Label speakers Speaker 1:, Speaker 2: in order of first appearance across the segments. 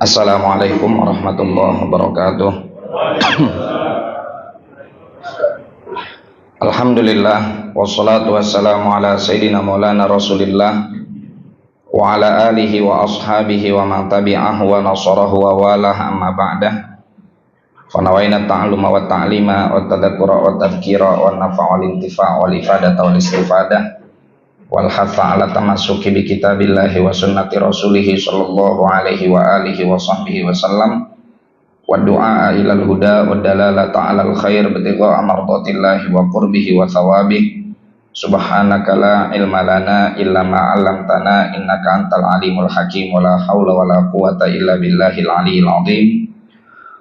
Speaker 1: Assalamualaikum warahmatullahi wabarakatuh. Alhamdulillah wassalatu wassalamu ala sayyidina maulana Rasulillah wa ala alihi wa ashabihi wa man tabi'ahu wa nasarahu wa walah amma ba'dah. Fa nawaina ta'alluma wa ta'lima wa tadhakkura wa tadhkira wa nafa'a wal intifa' wal ifadata wal istifadah wal hatha ala tamassuki bi kitabillahi wa sunnati rasulihi sallallahu alaihi wa alihi wa sahbihi wa sallam wa du'a ilal huda wa dalalata alal khair bitigha amardatillahi wa qurbihi wa thawabih. Subhanaka la ilma lana illa ma 'allamtana innaka antal alimul hakim wa la haula wa la quwata illa billahil aliyyil azim.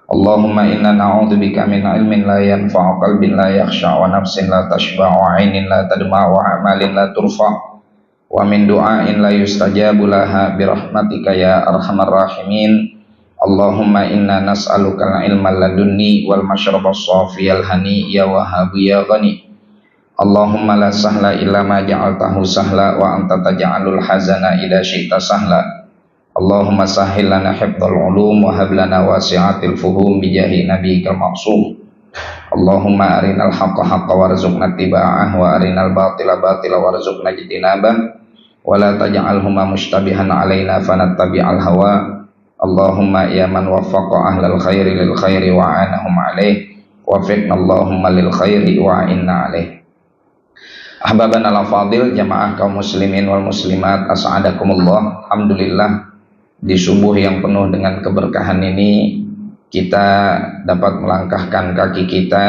Speaker 1: Allahumma inna na'udzubika min ilmin la yanfa'u, qalbin la yakhsha, wa nafsin la tashba'u, wa 'ainin la tadma'u, wa 'amalin la turfa', wa min du'ain la yustajabu laha birahmatika ya arhamar rahimin. Allahumma inna nas'aluka al-ilma ladunni wal mashraba as-safiyal hani ya wahhab ya ghani. Allahumma la sahla illa ma ja'altahu sahla wa anta taj'alul hazana idza syi'ta sahla. Allahumma sahhil lana hifdzal ulum wa hab lana wasi'atil fuhum bi jahi nabiyyikal ma'sum. Allahumma arinal haqqa haqqan warzuqna ittiba'ah wa arinal batila batila warzuqna ijtinabah wa la taj'alhuma mushtabihan alaina fanattabi'al hawa. Allahumma ya man waffaqa ahlal khairi lil khairi wa a'anahum alaih wafiqna Allahumma lil khairi wa a'inna alaih. Ahbabana al-fadil, jamaah kaum muslimin wal muslimat, as'adakumullah. Alhamdulillah, di subuh yang penuh dengan keberkahan ini kita dapat melangkahkan kaki kita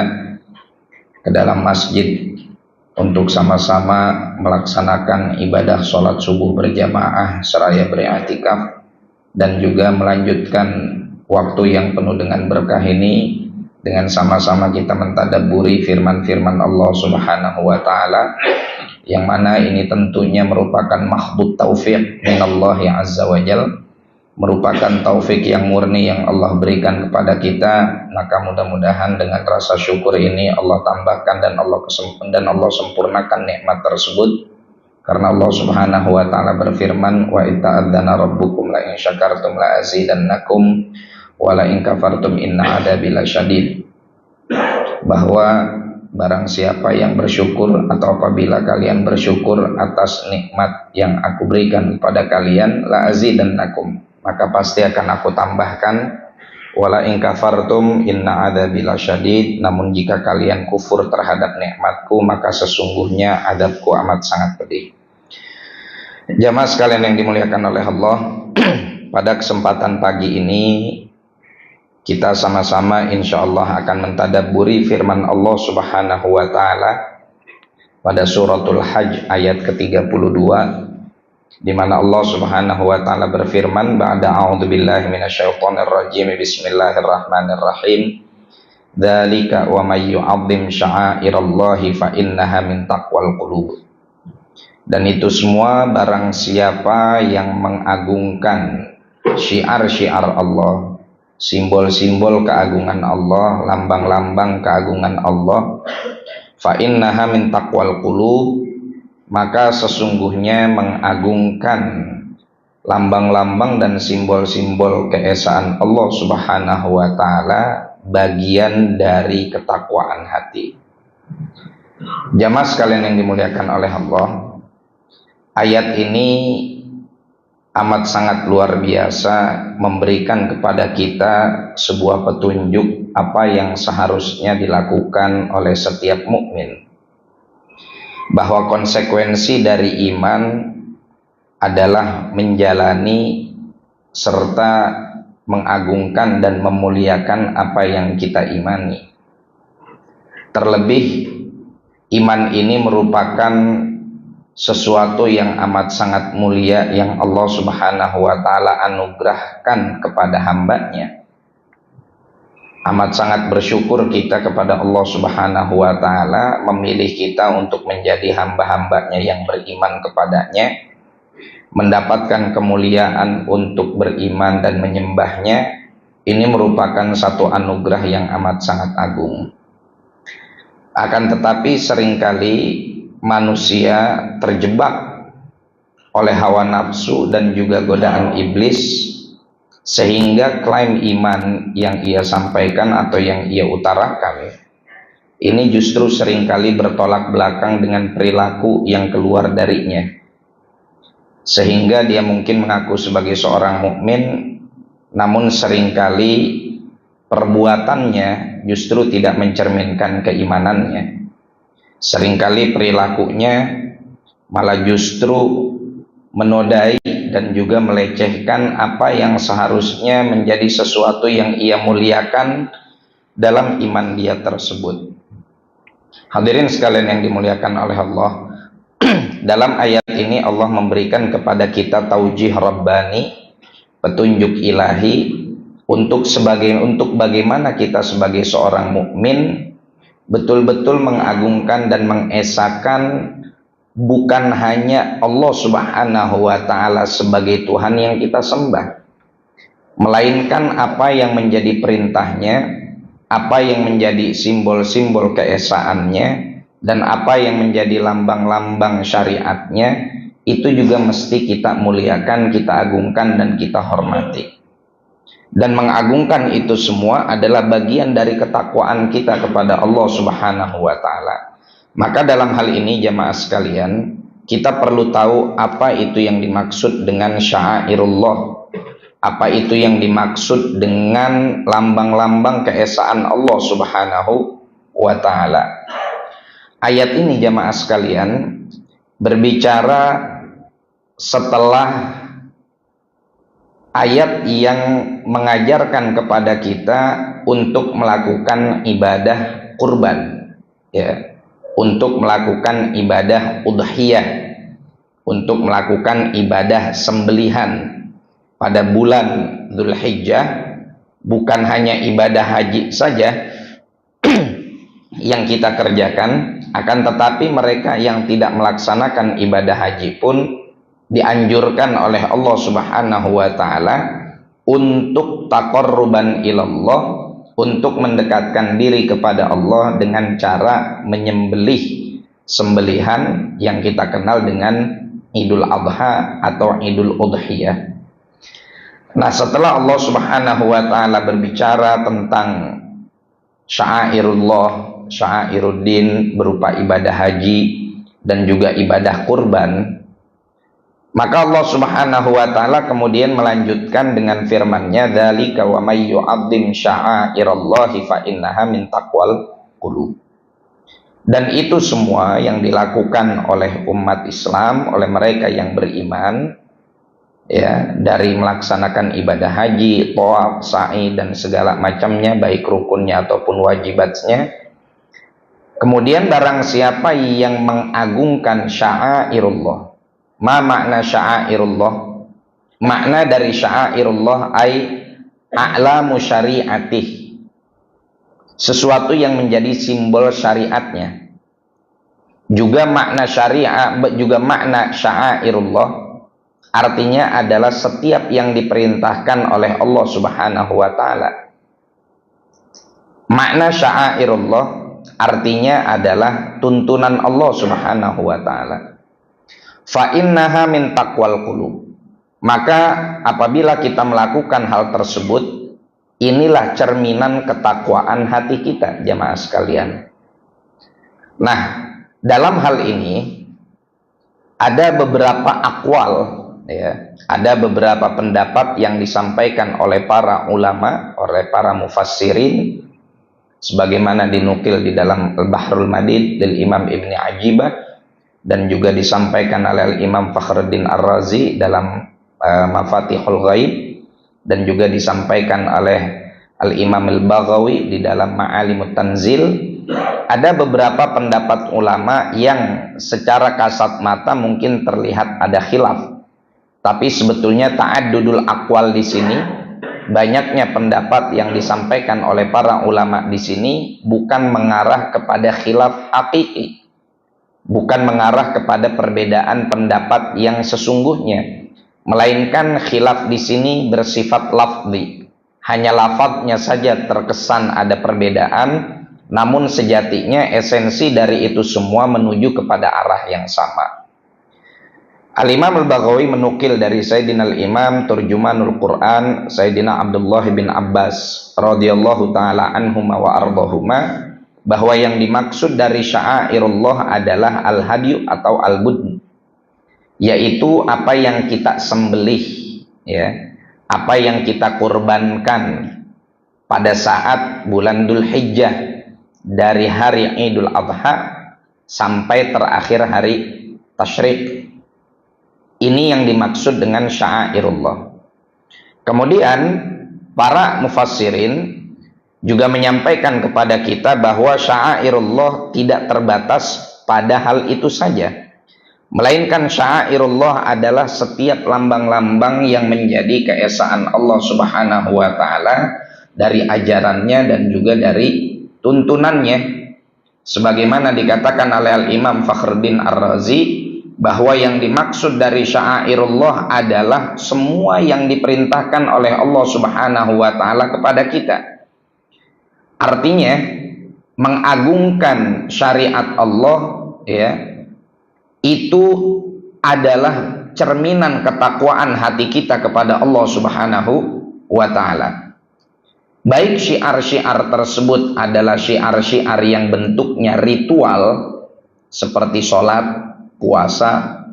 Speaker 1: ke dalam masjid untuk sama-sama melaksanakan ibadah sholat subuh berjamaah seraya beriktikaf dan juga melanjutkan waktu yang penuh dengan berkah ini dengan sama-sama kita mentadabburi firman-firman Allah Subhanahu wa taala, yang mana ini tentunya merupakan mahdud taufik minallahi azza wa jalla, merupakan taufik yang murni yang Allah berikan kepada kita. Maka mudah-mudahan dengan rasa syukur ini Allah tambahkan dan Allah sempurnakan nikmat tersebut, karena Allah Subhanahu wa taala berfirman, wa ita'adzana rabbukum la in syakartum la azidannakum wa la in kafartum inna adabi lasyadid. Bahwa barang siapa yang bersyukur atau apabila kalian bersyukur atas nikmat yang aku berikan kepada kalian, la azidannakum, maka pasti akan aku tambahkan, wala in kafartum inna adzabi lasyadid, namun jika kalian kufur terhadap nikmatku maka sesungguhnya adabku amat sangat pedih. Jamaah sekalian yang dimuliakan oleh Allah, pada kesempatan pagi ini kita sama-sama insyaallah akan mentadabburi firman Allah Subhanahu wa taala pada suratul Hajj ayat ke-32, di mana Allah Subhanahu wa taala berfirman, ba'da a'udzubillahi minasyaitonir rajim, bismillahirrahmanirrahim, dzalika wa may yu'azzim sya'airallahi fa innaha min taqwal qulub. Dan itu semua barang siapa yang mengagungkan syiar-syiar Allah, simbol-simbol keagungan Allah, lambang-lambang keagungan Allah, fa innaha min taqwal qulub, maka sesungguhnya mengagungkan lambang-lambang dan simbol-simbol keesaan Allah Subhanahu wa taala bagian dari ketakwaan hati. Jamaah sekalian yang dimuliakan oleh Allah, ayat ini amat sangat luar biasa, memberikan kepada kita sebuah petunjuk apa yang seharusnya dilakukan oleh setiap mukmin, bahwa konsekuensi dari iman adalah menjalani serta mengagungkan dan memuliakan apa yang kita imani. Terlebih iman ini merupakan sesuatu yang amat sangat mulia yang Allah Subhanahu wa taala anugerahkan kepada hambanya. Amat sangat bersyukur kita kepada Allah Subhanahu wa taala memilih kita untuk menjadi hamba-hambanya yang beriman kepadanya, mendapatkan kemuliaan untuk beriman dan menyembahnya. Ini merupakan satu anugerah yang amat sangat agung. Akan tetapi seringkali manusia terjebak oleh hawa nafsu dan juga godaan iblis, Sehingga klaim iman yang ia sampaikan atau yang ia utarakan ini justru seringkali bertolak belakang dengan perilaku yang keluar darinya. Sehingga dia mungkin mengaku sebagai seorang mukmin, namun seringkali perbuatannya justru tidak mencerminkan keimanannya. Seringkali perilakunya malah justru menodai dan juga melecehkan apa yang seharusnya menjadi sesuatu yang ia muliakan dalam iman dia tersebut. Hadirin sekalian yang dimuliakan oleh Allah, dalam ayat ini Allah memberikan kepada kita taujih rabbani, petunjuk ilahi untuk bagaimana kita sebagai seorang mukmin betul-betul mengagungkan dan mengesahkan bukan hanya Allah Subhanahu wa ta'ala sebagai Tuhan yang kita sembah, melainkan apa yang menjadi perintahnya, apa yang menjadi simbol-simbol keesaannya, dan apa yang menjadi lambang-lambang syariatnya, itu juga mesti kita muliakan, kita agungkan, dan kita hormati. Dan mengagungkan itu semua adalah bagian dari ketakwaan kita kepada Allah Subhanahu wa ta'ala. Maka dalam hal ini jamaah sekalian, kita perlu tahu apa itu yang dimaksud dengan sya'airullah, apa itu yang dimaksud dengan lambang-lambang keesaan Allah Subhanahu wa ta'ala. Ayat ini jamaah sekalian berbicara setelah ayat yang mengajarkan kepada kita untuk melakukan ibadah kurban, ya, untuk melakukan ibadah udhiyah, untuk melakukan ibadah sembelihan pada bulan Dzulhijjah. Bukan hanya ibadah haji saja yang kita kerjakan, akan tetapi mereka yang tidak melaksanakan ibadah haji pun dianjurkan oleh Allah Subhanahu wa ta'ala untuk taqarruban ilallah, untuk mendekatkan diri kepada Allah dengan cara menyembelih sembelihan yang kita kenal dengan Idul Adha atau Idul Udhiyah. Nah, setelah Allah Subhanahu wa ta'ala berbicara tentang sya'airullah, sya'airuddin berupa ibadah haji dan juga ibadah kurban, maka Allah Subhanahu wa ta'ala kemudian melanjutkan dengan firman-Nya, dzalika wa may yu'azzim sya'airallahi fa innaha min taqwal qulub. Dan itu semua yang dilakukan oleh umat Islam, oleh mereka yang beriman, ya, dari melaksanakan ibadah haji, tawaf, sa'i dan segala macamnya, baik rukunnya ataupun wajibatnya. Kemudian barang siapa yang mengagungkan sya'airullah. Ma makna sya'airullah? Makna dari sya'airullah ay a'lamu syari'atih, sesuatu yang menjadi simbol syariatnya. Juga makna syariat, juga makna sya'airullah artinya adalah setiap yang diperintahkan oleh Allah Subhanahu wa ta'ala. Makna sya'airullah artinya adalah tuntunan Allah Subhanahu wa ta'ala. Fa innaha min taqwal qulub. Maka apabila kita melakukan hal tersebut, inilah cerminan ketakwaan hati kita, jamaah sekalian. Nah, dalam hal ini ada beberapa akwal, ya, ada beberapa pendapat yang disampaikan oleh para ulama, oleh para mufassirin, sebagaimana dinukil di dalam Al-Bahrul Madid dari Imam Ibni Ajibah, dan juga disampaikan oleh Imam Fakhruddin Ar-Razi dalam Mafatihul Ghaib, dan juga disampaikan oleh Al-Imam Al-Baghawi di dalam Ma'alimut Tanzil. Ada beberapa pendapat ulama yang secara kasat mata mungkin terlihat ada khilaf, tapi sebetulnya ta'addudul aqwal di sini, banyaknya pendapat yang disampaikan oleh para ulama di sini bukan mengarah kepada khilaf haqiqi, bukan mengarah kepada perbedaan pendapat yang sesungguhnya, melainkan khilaf di sini bersifat lafzi. Hanya lafadznya saja terkesan ada perbedaan, namun sejatinya esensi dari itu semua menuju kepada arah yang sama. Al-Imam Al-Baghawi menukil dari Sayyidina Al-Imam Turjumanul Quran Sayyidina Abdullah bin Abbas radhiyallahu taala anhuma wa ardhahuma, bahwa yang dimaksud dari sya'airullah adalah al-hadyu atau al-budn, yaitu apa yang kita sembelih, ya, apa yang kita kurbankan pada saat bulan Dzulhijjah dari hari Idul Adha sampai terakhir hari Tasyrik. Ini yang dimaksud dengan sya'airullah. Kemudian para mufassirin juga menyampaikan kepada kita bahwa sya'airullah tidak terbatas pada hal itu saja, melainkan sya'airullah adalah setiap lambang-lambang yang menjadi keesaan Allah Subhanahu wa taala dari ajarannya dan juga dari tuntunannya. Sebagaimana dikatakan oleh Al-Imam Fakhruddin Ar-Razi, bahwa yang dimaksud dari sya'airullah adalah semua yang diperintahkan oleh Allah Subhanahu wa taala kepada kita. Artinya mengagungkan syariat Allah, ya, itu adalah cerminan ketakwaan hati kita kepada Allah Subhanahu wa taala. Baik syiar-syiar tersebut adalah syiar-syiar yang bentuknya ritual seperti sholat, puasa,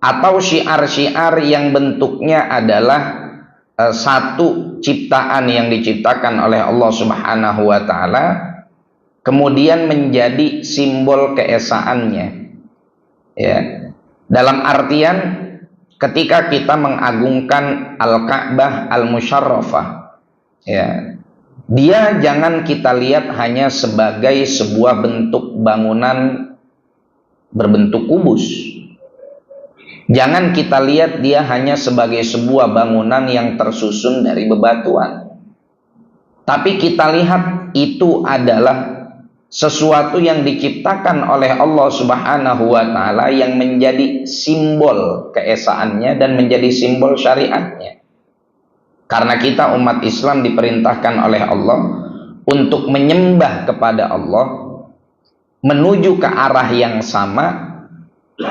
Speaker 1: atau syiar-syiar yang bentuknya adalah satu ciptaan yang diciptakan oleh Allah Subhanahu wa taala kemudian menjadi simbol keesaannya, ya. Dalam artian ketika kita mengagungkan Al-Ka'bah Al-Musyarrafah, ya, dia jangan kita lihat hanya sebagai sebuah bentuk bangunan berbentuk kubus. Jangan kita lihat dia hanya sebagai sebuah bangunan yang tersusun dari bebatuan. Tapi kita lihat itu adalah sesuatu yang diciptakan oleh Allah Subhanahu wa taala yang menjadi simbol keesaannya dan menjadi simbol syariatnya. Karena kita umat Islam diperintahkan oleh Allah untuk menyembah kepada Allah menuju ke arah yang sama,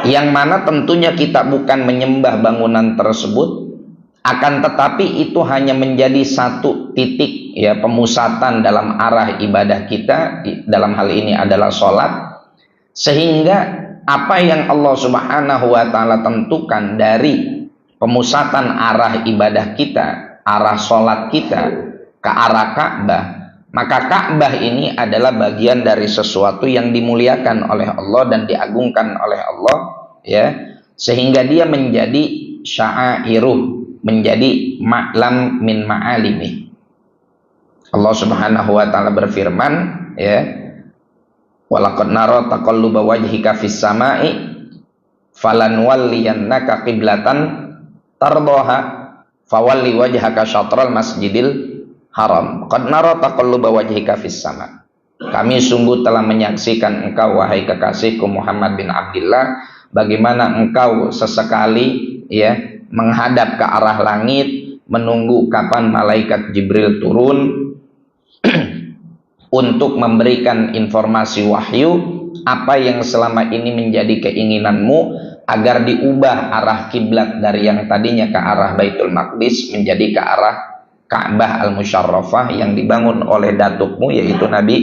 Speaker 1: yang mana tentunya kita bukan menyembah bangunan tersebut, akan tetapi itu hanya menjadi satu titik, ya, pemusatan dalam arah ibadah kita, dalam hal ini adalah sholat, sehingga apa yang Allah Subhanahu wa taala tentukan dari pemusatan arah ibadah kita, arah sholat kita ke arah Ka'bah, maka Ka'bah ini adalah bagian dari sesuatu yang dimuliakan oleh Allah dan diagungkan oleh Allah, ya, sehingga dia menjadi sya'airuh, menjadi ma'lam min ma'alimi. Allah Subhanahu wa taala berfirman, ya, walaqad nara taqalluba wajhika fis sama'i falanwalliyannaka qiblatan tardaha fawalli wajhaka syatral masjidil haram. Qad nara taqalluba wajhika fis sama. Kami sungguh telah menyaksikan engkau wahai kekasihku Muhammad bin Abdullah, bagaimana engkau sesekali, ya, menghadap ke arah langit menunggu kapan malaikat Jibril turun untuk memberikan informasi wahyu apa yang selama ini menjadi keinginanmu agar diubah arah kiblat dari yang tadinya ke arah Baitul Maqdis menjadi ke arah Ka'bah Al-Musyarrafah yang dibangun oleh datukmu, yaitu Nabi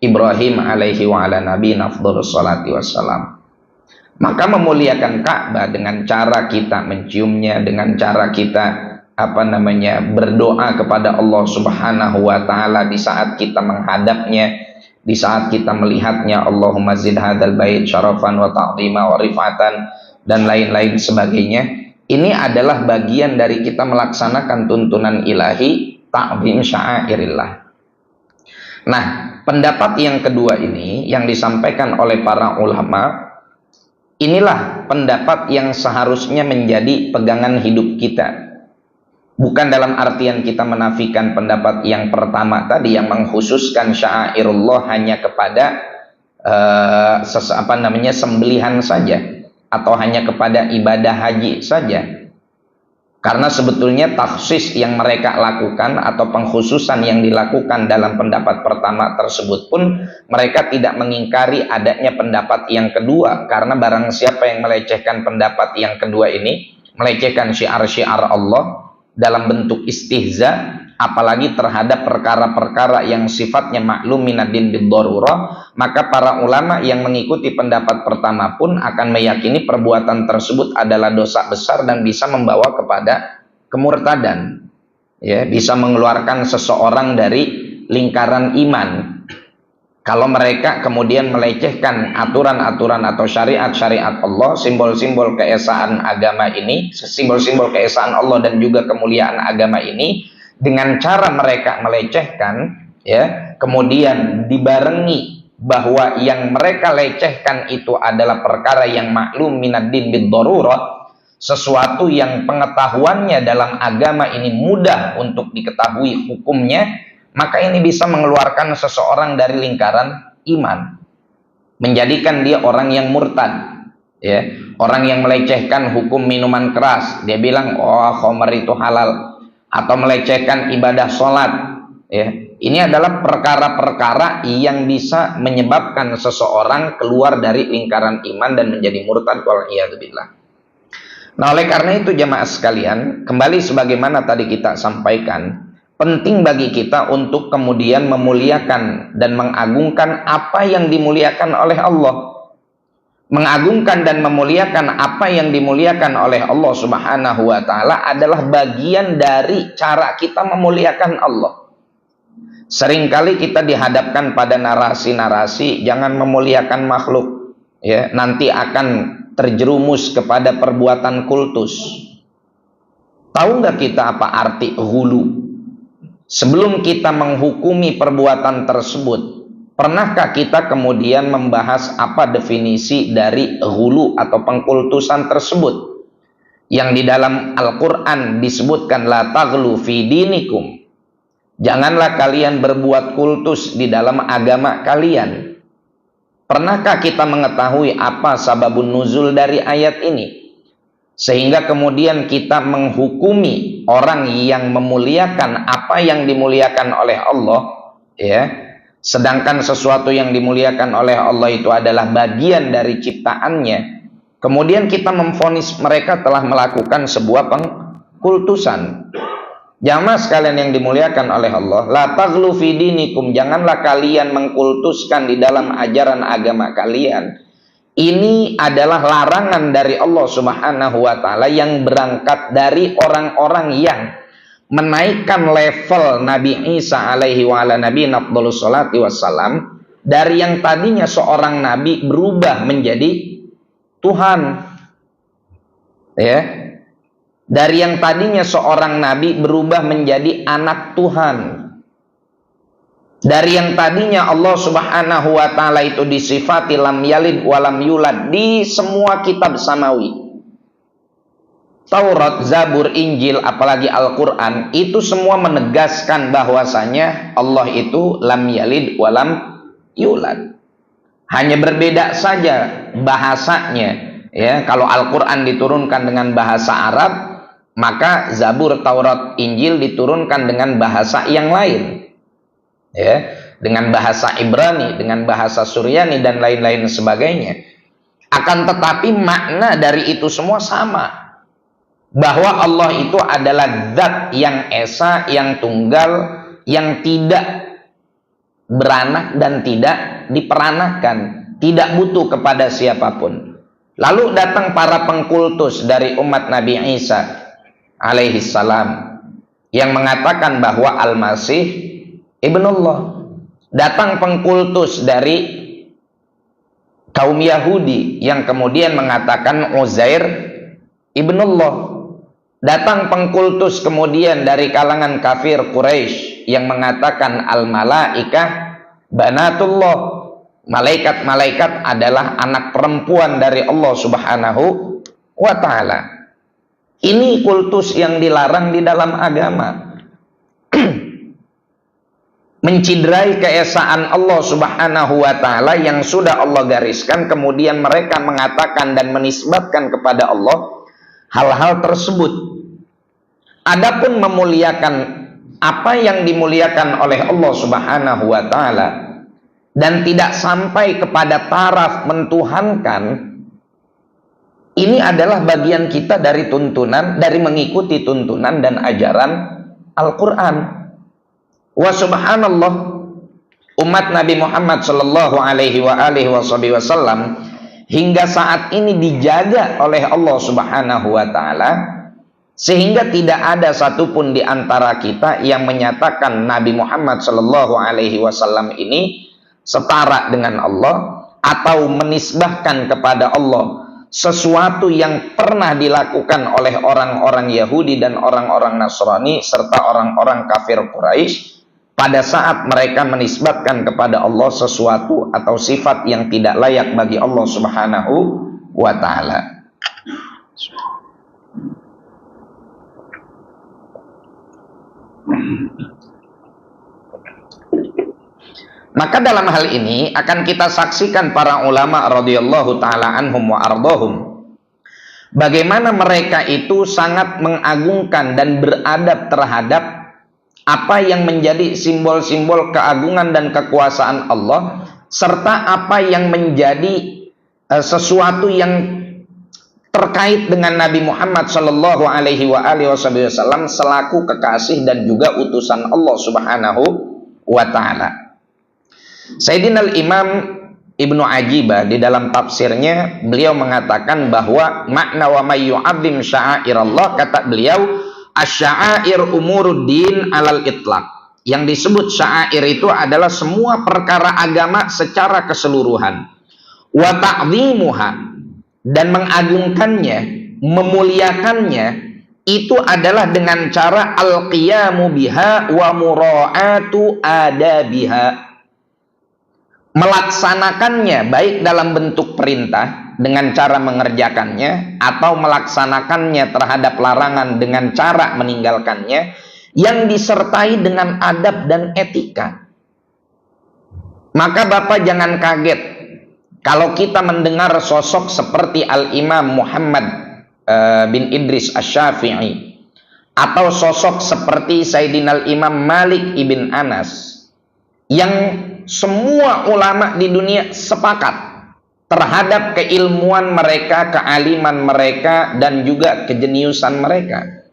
Speaker 1: Ibrahim alaihi wa ala nabi nafdhurus salati wassalam. Maka memuliakan Ka'bah dengan cara kita menciumnya, dengan cara kita berdoa kepada Allah Subhanahu wa taala di saat kita menghadapnya, di saat kita melihatnya, Allahumma zid hadzal bait syarafan wa ta'zima wa rifatan dan lain-lain sebagainya. Ini adalah bagian dari kita melaksanakan tuntunan ilahi, ta'zim sya'airillah. Nah, pendapat yang kedua ini yang disampaikan oleh para ulama, inilah pendapat yang seharusnya menjadi pegangan hidup kita. Bukan dalam artian kita menafikan pendapat yang pertama tadi yang mengkhususkan sya'airullah hanya kepada sembelihan saja, atau hanya kepada ibadah haji saja. Karena sebetulnya takhsis yang mereka lakukan atau pengkhususan yang dilakukan dalam pendapat pertama tersebut pun mereka tidak mengingkari adanya pendapat yang kedua. Karena barang siapa yang melecehkan pendapat yang kedua ini, melecehkan syiar-syiar Allah dalam bentuk istihza, apalagi terhadap perkara-perkara yang sifatnya maklum minad-din bid-darurah, maka para ulama yang mengikuti pendapat pertama pun akan meyakini perbuatan tersebut adalah dosa besar dan bisa membawa kepada kemurtadan, ya, bisa mengeluarkan seseorang dari lingkaran iman. Kalau mereka kemudian melecehkan aturan-aturan atau syariat-syariat Allah, simbol-simbol keesaan agama ini, simbol-simbol keesaan Allah dan juga kemuliaan agama ini, dengan cara mereka melecehkan, ya, kemudian dibarengi bahwa yang mereka lecehkan itu adalah perkara yang maklum minad-din bid-darurah, sesuatu yang pengetahuannya dalam agama ini mudah untuk diketahui hukumnya, maka ini bisa mengeluarkan seseorang dari lingkaran iman, menjadikan dia orang yang murtad, ya, orang yang melecehkan hukum minuman keras, dia bilang oh khamr itu halal, atau melecehkan ibadah sholat, ya. Ini adalah perkara-perkara yang bisa menyebabkan seseorang keluar dari lingkaran iman dan menjadi murtad, wal'iyadzubillah. Nah, oleh karena itu jamaah sekalian, kembali sebagaimana tadi kita sampaikan, penting bagi kita untuk kemudian memuliakan dan mengagungkan apa yang dimuliakan oleh Allah. Mengagungkan dan memuliakan apa yang dimuliakan oleh Allah Subhanahu wa ta'ala adalah bagian dari cara kita memuliakan Allah. Seringkali kita dihadapkan pada narasi-narasi jangan memuliakan makhluk, ya, nanti akan terjerumus kepada perbuatan kultus. Tahu nggak kita apa arti hulu? Sebelum kita menghukumi perbuatan tersebut, pernahkah kita kemudian membahas apa definisi dari hulu atau pengkultusan tersebut? Yang di dalam Al-Quran disebutkan la taghlu fi dinikum. Janganlah kalian berbuat kultus di dalam agama kalian. Pernahkah kita mengetahui apa sababun nuzul dari ayat ini? Sehingga kemudian kita menghukumi orang yang memuliakan apa yang dimuliakan oleh Allah, ya. Sedangkan sesuatu yang dimuliakan oleh Allah itu adalah bagian dari ciptaannya. Kemudian kita memvonis mereka telah melakukan sebuah pengkultusan. Jamaah sekalian yang dimuliakan oleh Allah, la taghlu fi dinikum, janganlah kalian mengkultuskan di dalam ajaran agama kalian. Ini adalah larangan dari Allah Subhanahu wa ta'ala yang berangkat dari orang-orang yang menaikkan level Nabi Isa alaihi wa ala nabi nafdhalus salati wassalam, dari yang tadinya seorang nabi berubah menjadi Tuhan, ya. Dari yang tadinya seorang nabi berubah menjadi anak Tuhan. Dari yang tadinya Allah Subhanahu wa ta'ala itu disifati lam yalid walam yulad di semua kitab samawi, Taurat, Zabur, Injil, apalagi Al-Quran, itu semua menegaskan bahwasanya Allah itu lam yalid walam yulad. Hanya berbeda saja bahasanya, ya. Kalau Al-Quran diturunkan dengan bahasa Arab, maka Zabur, Taurat, Injil diturunkan dengan bahasa yang lain, ya, dengan bahasa Ibrani, dengan bahasa Suryani dan lain-lain sebagainya. Akan tetapi makna dari itu semua sama, bahwa Allah itu adalah zat yang esa, yang tunggal, yang tidak beranak dan tidak diperanakan, tidak butuh kepada siapapun. Lalu datang para pengkultus dari umat Nabi Isa alaihi salam yang mengatakan bahwa Al-Masih Ibnullah. Datang pengkultus dari kaum Yahudi yang kemudian mengatakan Uzair Ibnullah. Datang pengkultus kemudian dari kalangan kafir Quraisy yang mengatakan al-malaikah banatullah. Malaikat-malaikat adalah anak perempuan dari Allah Subhanahu wa ta'ala. Ini kultus yang dilarang di dalam agama. Mencidrai keesaan Allah Subhanahu wa ta'ala yang sudah Allah gariskan, kemudian mereka mengatakan dan menisbatkan kepada Allah hal-hal tersebut. Adapun memuliakan apa yang dimuliakan oleh Allah Subhanahu wa taala dan tidak sampai kepada taraf mentuhankan, ini adalah bagian kita dari tuntunan, dari mengikuti tuntunan dan ajaran Al-Quran. Wa subhanallah, umat Nabi Muhammad sallallahu alaihi wasallam hingga saat ini dijaga oleh Allah Subhanahu wa taala, sehingga tidak ada satupun di antara kita yang menyatakan Nabi Muhammad sallallahu alaihi wasallam ini setara dengan Allah atau menisbahkan kepada Allah sesuatu yang pernah dilakukan oleh orang-orang Yahudi dan orang-orang Nasrani serta orang-orang kafir Quraisy pada saat mereka menisbatkan kepada Allah sesuatu atau sifat yang tidak layak bagi Allah Subhanahu wa taala. Maka dalam hal ini akan kita saksikan para ulama radhiyallahu taala anhum wa ardhahum, bagaimana mereka itu sangat mengagungkan dan beradab terhadap apa yang menjadi simbol-simbol keagungan dan kekuasaan Allah, serta apa yang menjadi sesuatu yang terkait dengan Nabi Muhammad sallallahu alaihi wasallam selaku kekasih dan juga utusan Allah Subhanahu wa taala. Sayyidina al-Imam Ibnu Ajibah di dalam tafsirnya beliau mengatakan bahwa makna wa may yu'azzim sya'airallah, kata beliau, asy-sya'air umuruddin alal itlaq. Yang disebut sya'air itu adalah semua perkara agama secara keseluruhan. Wa ta'dhimuha, dan mengagungkannya, memuliakannya itu adalah dengan cara al-qiyamu biha wa mura'atu adabiha, melaksanakannya baik dalam bentuk perintah dengan cara mengerjakannya atau melaksanakannya terhadap larangan dengan cara meninggalkannya, yang disertai dengan adab dan etika. Maka Bapak jangan kaget kalau kita mendengar sosok seperti Al-Imam Muhammad bin Idris Asy-Syafi'i atau sosok seperti Sayyidina Al-Imam Malik ibn Anas, yang semua ulama di dunia sepakat terhadap keilmuan mereka, kealiman mereka, dan juga kejeniusan mereka.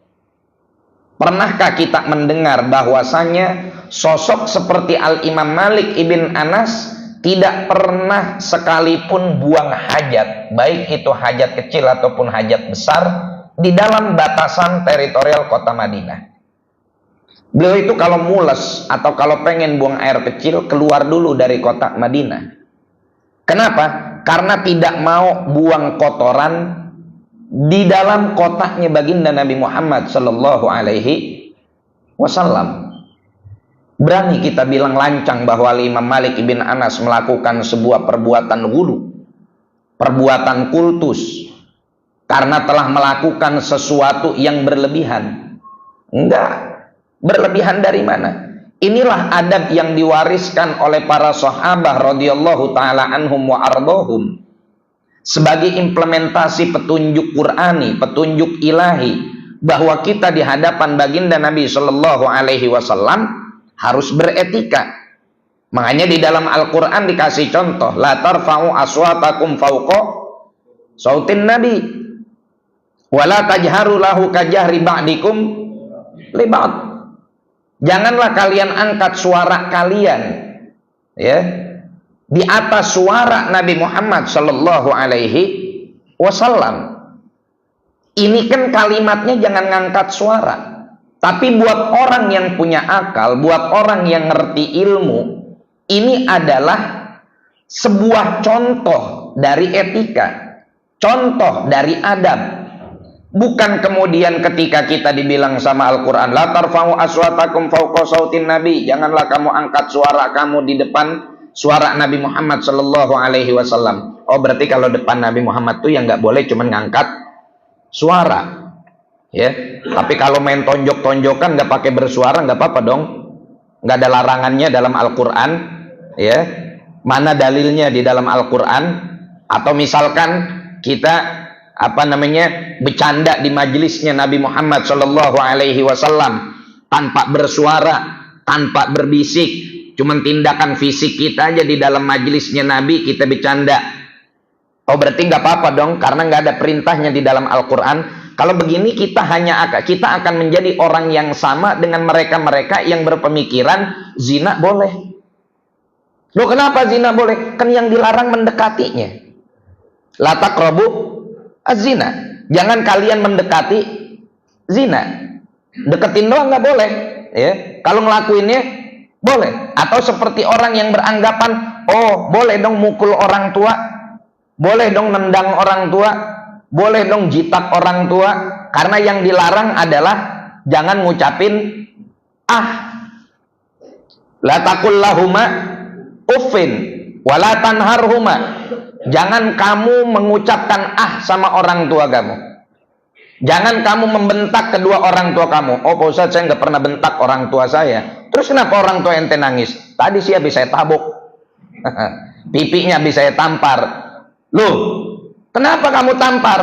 Speaker 1: Pernahkah kita mendengar bahwasanya sosok seperti Al-Imam Malik ibn Anas tidak pernah sekalipun buang hajat, baik itu hajat kecil ataupun hajat besar, di dalam batasan teritorial kota Madinah? Beliau itu kalau mules atau kalau pengen buang air kecil, keluar dulu dari kota Madinah. Kenapa? Karena tidak mau buang kotoran di dalam kotaknya baginda Nabi Muhammad sallallahu alaihi wasallam. Berani kita bilang lancang bahwa Imam Malik ibn Anas melakukan sebuah perbuatan ghulu, perbuatan kultus, karena telah melakukan sesuatu yang berlebihan? Enggak. Berlebihan dari mana? Inilah adab yang diwariskan oleh para sahabat radhiyallahu taala anhum wa ardhahum sebagai implementasi petunjuk Qur'ani, petunjuk ilahi, bahwa kita di hadapan baginda Nabi sallallahu alaihi wasallam harus beretika. Makanya di dalam Al-Qur'an dikasih contoh, la tarfa'u aswatakum fawqa sautin nabi wa la tajharu lahu kajahri ba'dikum li ba'd. Janganlah kalian angkat suara kalian ya di atas suara Nabi Muhammad sallallahu alaihi wasallam. Ini kan kalimatnya jangan ngangkat suara. Tapi buat orang yang punya akal, buat orang yang ngerti ilmu, ini adalah sebuah contoh dari etika, contoh dari adab. Bukan kemudian ketika kita dibilang sama Al-Quran, la tarfa'u aswatakum fawqa sautin nabi, janganlah kamu angkat suara kamu di depan suara Nabi Muhammad sallallahu alaihi wasallam. Oh, berarti kalau depan Nabi Muhammad tuh yang nggak boleh cuman ngangkat suara, ya. Tapi kalau main tonjok-tonjokan nggak pakai bersuara nggak apa-apa dong, nggak ada larangannya dalam Al-Quran, ya. Mana dalilnya di dalam Al-Quran? Atau misalkan kita bercanda di majelisnya Nabi Muhammad Shallallahu Alaihi Wasallam tanpa bersuara, tanpa berbisik, cuman tindakan fisik kita aja di dalam majelisnya Nabi kita bercanda. Oh berarti nggak apa-apa dong, karena nggak ada perintahnya di dalam Al-Quran. Kalau begini kita akan menjadi orang yang sama dengan mereka-mereka yang berpemikiran zina boleh. Loh kenapa zina boleh? Kan yang dilarang mendekatinya. La taqrabu az-zina. Jangan kalian mendekati zina. Deketin doang nggak boleh. Ya. Kalau ngelakuinnya boleh. Atau seperti orang yang beranggapan, oh boleh dong mukul orang tua, boleh dong nendang orang tua, boleh dong jitak orang tua, karena yang dilarang adalah jangan ngucapin la taqul lahuma uffin wala tanharhuma. Jangan kamu mengucapkan sama orang tua kamu. Jangan kamu membentak kedua orang tua kamu. Oh Pak Ustadz, saya nggak pernah bentak orang tua saya. Terus kenapa orang tua ente nangis? Tadi sih habis saya tabuk. Pipinya habis saya tampar. Loh, kenapa kamu tampar?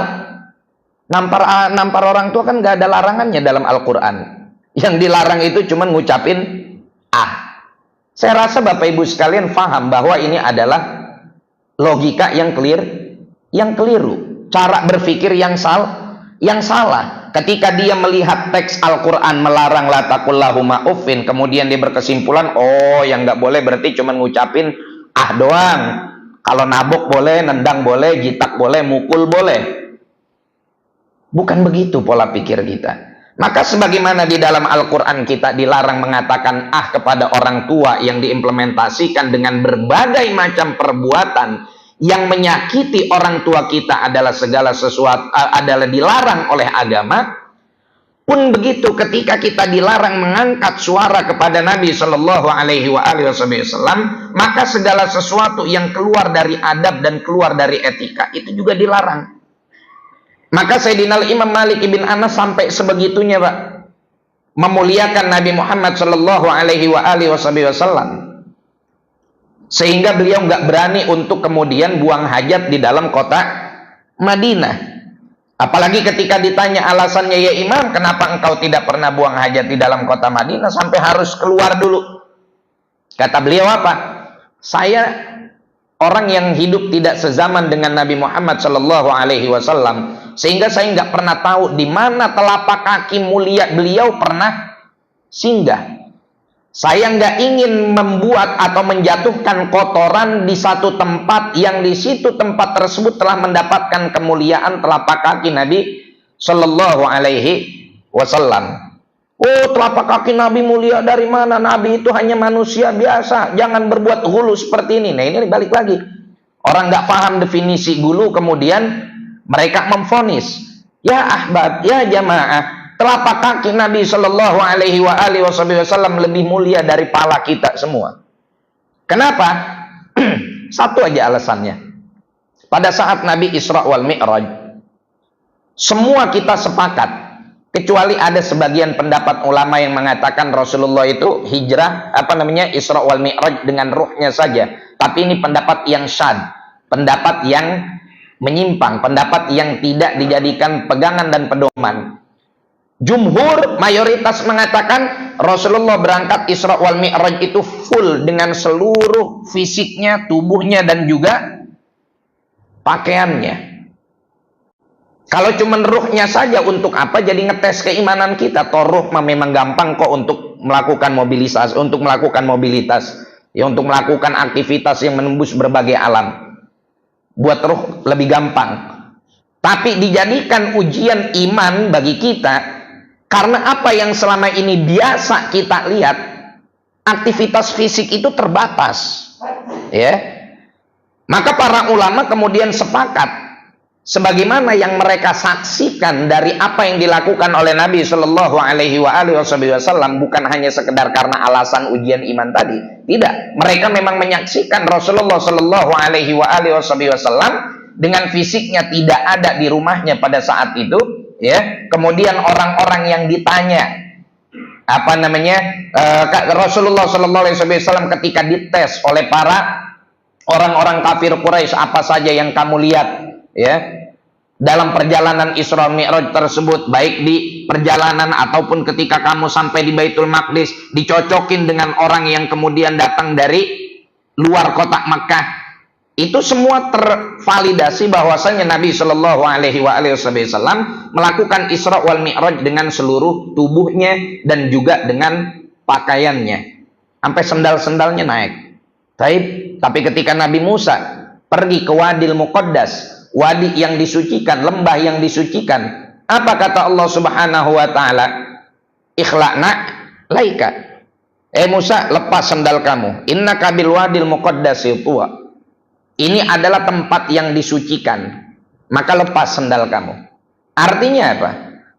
Speaker 1: Nampar orang tua kan nggak ada larangannya dalam Al-Quran. Yang dilarang itu cuma ngucapin Saya rasa Bapak Ibu sekalian paham bahwa ini adalah logika yang keliru, cara berpikir yang salah. Ketika dia melihat teks Al-Quran melarang la taqul lahuma uffin, kemudian dia berkesimpulan, oh yang nggak boleh berarti cuma ngucapin doang. Kalau nabok boleh, nendang boleh, jitak boleh, mukul boleh. Bukan begitu pola pikir kita. Maka sebagaimana di dalam Al-Quran kita dilarang mengatakan kepada orang tua yang diimplementasikan dengan berbagai macam perbuatan yang menyakiti orang tua kita adalah segala sesuatu adalah dilarang oleh agama. Pun begitu ketika kita dilarang mengangkat suara kepada Nabi Shallallahu Alaihi Wasallam, maka segala sesuatu yang keluar dari adab dan keluar dari etika itu juga dilarang. Maka Sayyidina Imam Malik ibn Anas sampai sebegitunya Pak, memuliakan Nabi Muhammad Shallallahu Alaihi Wasallam, sehingga beliau nggak berani untuk kemudian buang hajat di dalam kota Madinah. Apalagi ketika ditanya alasannya, ya Imam, kenapa engkau tidak pernah buang hajat di dalam kota Madinah sampai harus keluar dulu? Kata beliau apa? Saya orang yang hidup tidak sezaman dengan Nabi Muhammad Shallallahu Alaihi Wasallam, sehingga saya nggak pernah tahu di mana telapak kaki mulia beliau pernah singgah. Saya nggak ingin membuat atau menjatuhkan kotoran di satu tempat yang di situ tempat tersebut telah mendapatkan kemuliaan telapak kaki Nabi Shallallahu Alaihi Wasallam. Oh, telapak kaki Nabi mulia dari mana? Nabi itu hanya manusia biasa. Jangan berbuat gulu seperti ini. Nah, ini balik lagi. Orang nggak paham definisi gulu, kemudian mereka memvonis. Ya ahbab, ya jamaah, telapak kaki Nabi Shallallahu Alaihi Wasallam lebih mulia dari pala kita semua. Kenapa? Satu aja alasannya. Pada saat Nabi Isra wal Mi'raj, semua kita sepakat. Kecuali ada sebagian pendapat ulama yang mengatakan Rasulullah itu hijrah, Isra wal Mi'raj dengan ruhnya saja. Tapi ini pendapat yang syad, pendapat yang menyimpang, pendapat yang tidak dijadikan pegangan dan pedoman. Jumhur mayoritas mengatakan Rasulullah berangkat Isra wal Mi'raj itu full dengan seluruh fisiknya, tubuhnya dan juga pakaiannya. Kalau cuma ruhnya saja, untuk apa jadi ngetes keimanan kita? Toh ruh memang gampang kok untuk melakukan mobilitas, ya, untuk melakukan aktivitas yang menembus berbagai alam. Buat ruh lebih gampang. Tapi dijadikan ujian iman bagi kita, karena apa yang selama ini biasa kita lihat, aktivitas fisik itu terbatas, ya. Maka para ulama kemudian sepakat, sebagaimana yang mereka saksikan dari apa yang dilakukan oleh Nabi Shallallahu Alaihi Wasallam, bukan hanya sekedar karena alasan ujian iman tadi. Tidak, mereka memang menyaksikan Rasulullah Shallallahu Alaihi Wasallam dengan fisiknya tidak ada di rumahnya pada saat itu, ya. Kemudian orang-orang yang ditanya, Rasulullah Shallallahu Alaihi Wasallam ketika dites oleh para orang-orang kafir Quraisy, apa saja yang kamu lihat, ya, dalam perjalanan Isra Mi'raj tersebut, baik di perjalanan ataupun ketika kamu sampai di Baitul Maqdis, dicocokin dengan orang yang kemudian datang dari luar kota Makkah, itu semua tervalidasi bahwasanya Nabi Shallallahu Alaihi Wasallam melakukan Isra wal Mi'raj dengan seluruh tubuhnya dan juga dengan pakaiannya, sampai sendal-sendalnya naik. Tapi ketika Nabi Musa pergi ke Wadil Muqaddas, wadi yang disucikan, lembah yang disucikan, apa kata Allah Subhanahu wa taala? Ikhla'na laika. Musa, lepas sandal kamu. Innaka bil wadil muqaddasi tuwa. Ini adalah tempat yang disucikan. Maka lepas sandal kamu. Artinya apa?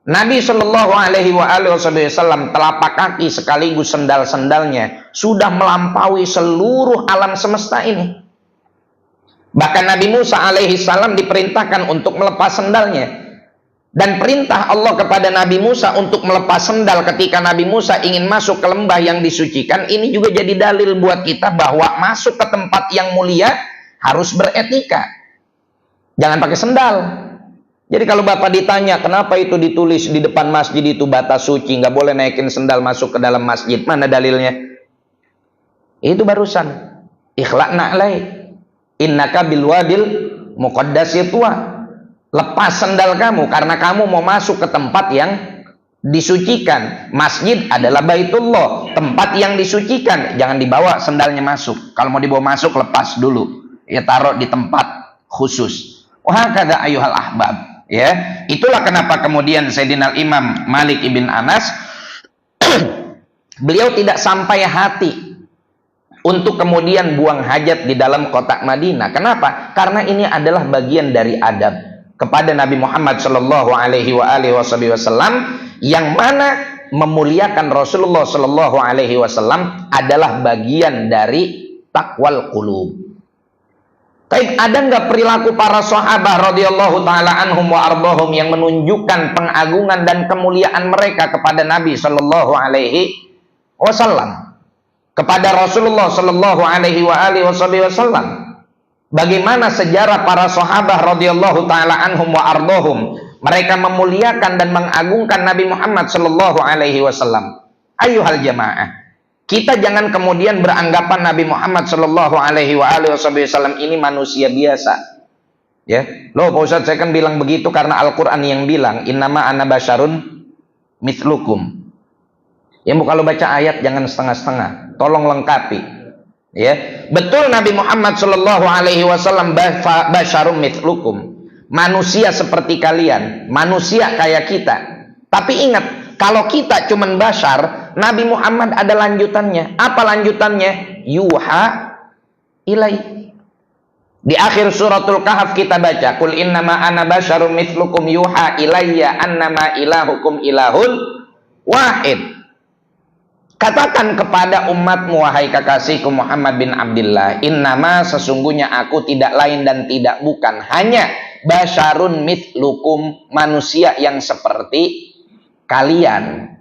Speaker 1: Nabi Shallallahu Alaihi Wasallam telapak kaki sekaligus sandal-sandalnya sudah melampaui seluruh alam semesta ini. Bahkan Nabi Musa alaihi salam diperintahkan untuk melepas sendalnya. Dan perintah Allah kepada Nabi Musa untuk melepas sendal ketika Nabi Musa ingin masuk ke lembah yang disucikan, ini juga jadi dalil buat kita bahwa masuk ke tempat yang mulia harus beretika. Jangan pakai sendal. Jadi kalau Bapak ditanya, kenapa itu ditulis di depan masjid itu batas suci, nggak boleh naikin sendal masuk ke dalam masjid, mana dalilnya? Itu barusan. Ikhla'na alaik. Innaka bil wadil muqaddasi tuwa. Lepas sandal kamu karena kamu mau masuk ke tempat yang disucikan. Masjid adalah Baitullah, tempat yang disucikan. Jangan dibawa sandalnya masuk. Kalau mau dibawa masuk, lepas dulu. Ya, taruh di tempat khusus. Wah, kata ayuhal ahbab. Ya, itulah kenapa kemudian Sayyidina Imam Malik ibn Anas beliau tidak sampai hati untuk kemudian buang hajat di dalam kota Madinah. Kenapa? Karena ini adalah bagian dari adab kepada Nabi Muhammad Shallallahu Alaihi Wasallam, yang mana memuliakan Rasulullah Shallallahu Alaihi Wasallam adalah bagian dari takwal qulub. Tapi ada nggak perilaku para sahabat radhiyallahu taala anhum wa ardhahum yang menunjukkan pengagungan dan kemuliaan mereka kepada Nabi Shallallahu Alaihi Wasallam, kepada Rasulullah Shallallahu Alaihi Wasallam? Bagaimana sejarah para sahabat radhiyallahu taala anhum wa ardhahum? Mereka memuliakan dan mengagungkan Nabi Muhammad Shallallahu Alaihi Wasallam. Ayuhal jamaah, kita jangan kemudian beranggapan Nabi Muhammad Shallallahu Alaihi Wasallam ini manusia biasa. Ya, loh Pak Ustadz, saya kan bilang begitu karena Al-Quran yang bilang innama ana basyarun mithlukum. Ya, kalau baca ayat jangan setengah-setengah, tolong lengkapi. Ya, betul Nabi Muhammad Shallallahu Alaihi Wasallam basyarun mithlukum, manusia seperti kalian, manusia kayak kita. Tapi ingat, kalau kita cuman basyar, Nabi Muhammad ada lanjutannya. Apa lanjutannya? Yuha ilai. Di akhir suratul Kahf kita baca, Qul innama ana basyarum mithlukum yuha ilayya annama ilahukum ilahun wahid. Katakan kepada umatmu, wahai kekasihku Muhammad bin Abdullah, innama sesungguhnya aku tidak lain dan tidak bukan, hanya basyarun mithlukum, manusia yang seperti kalian.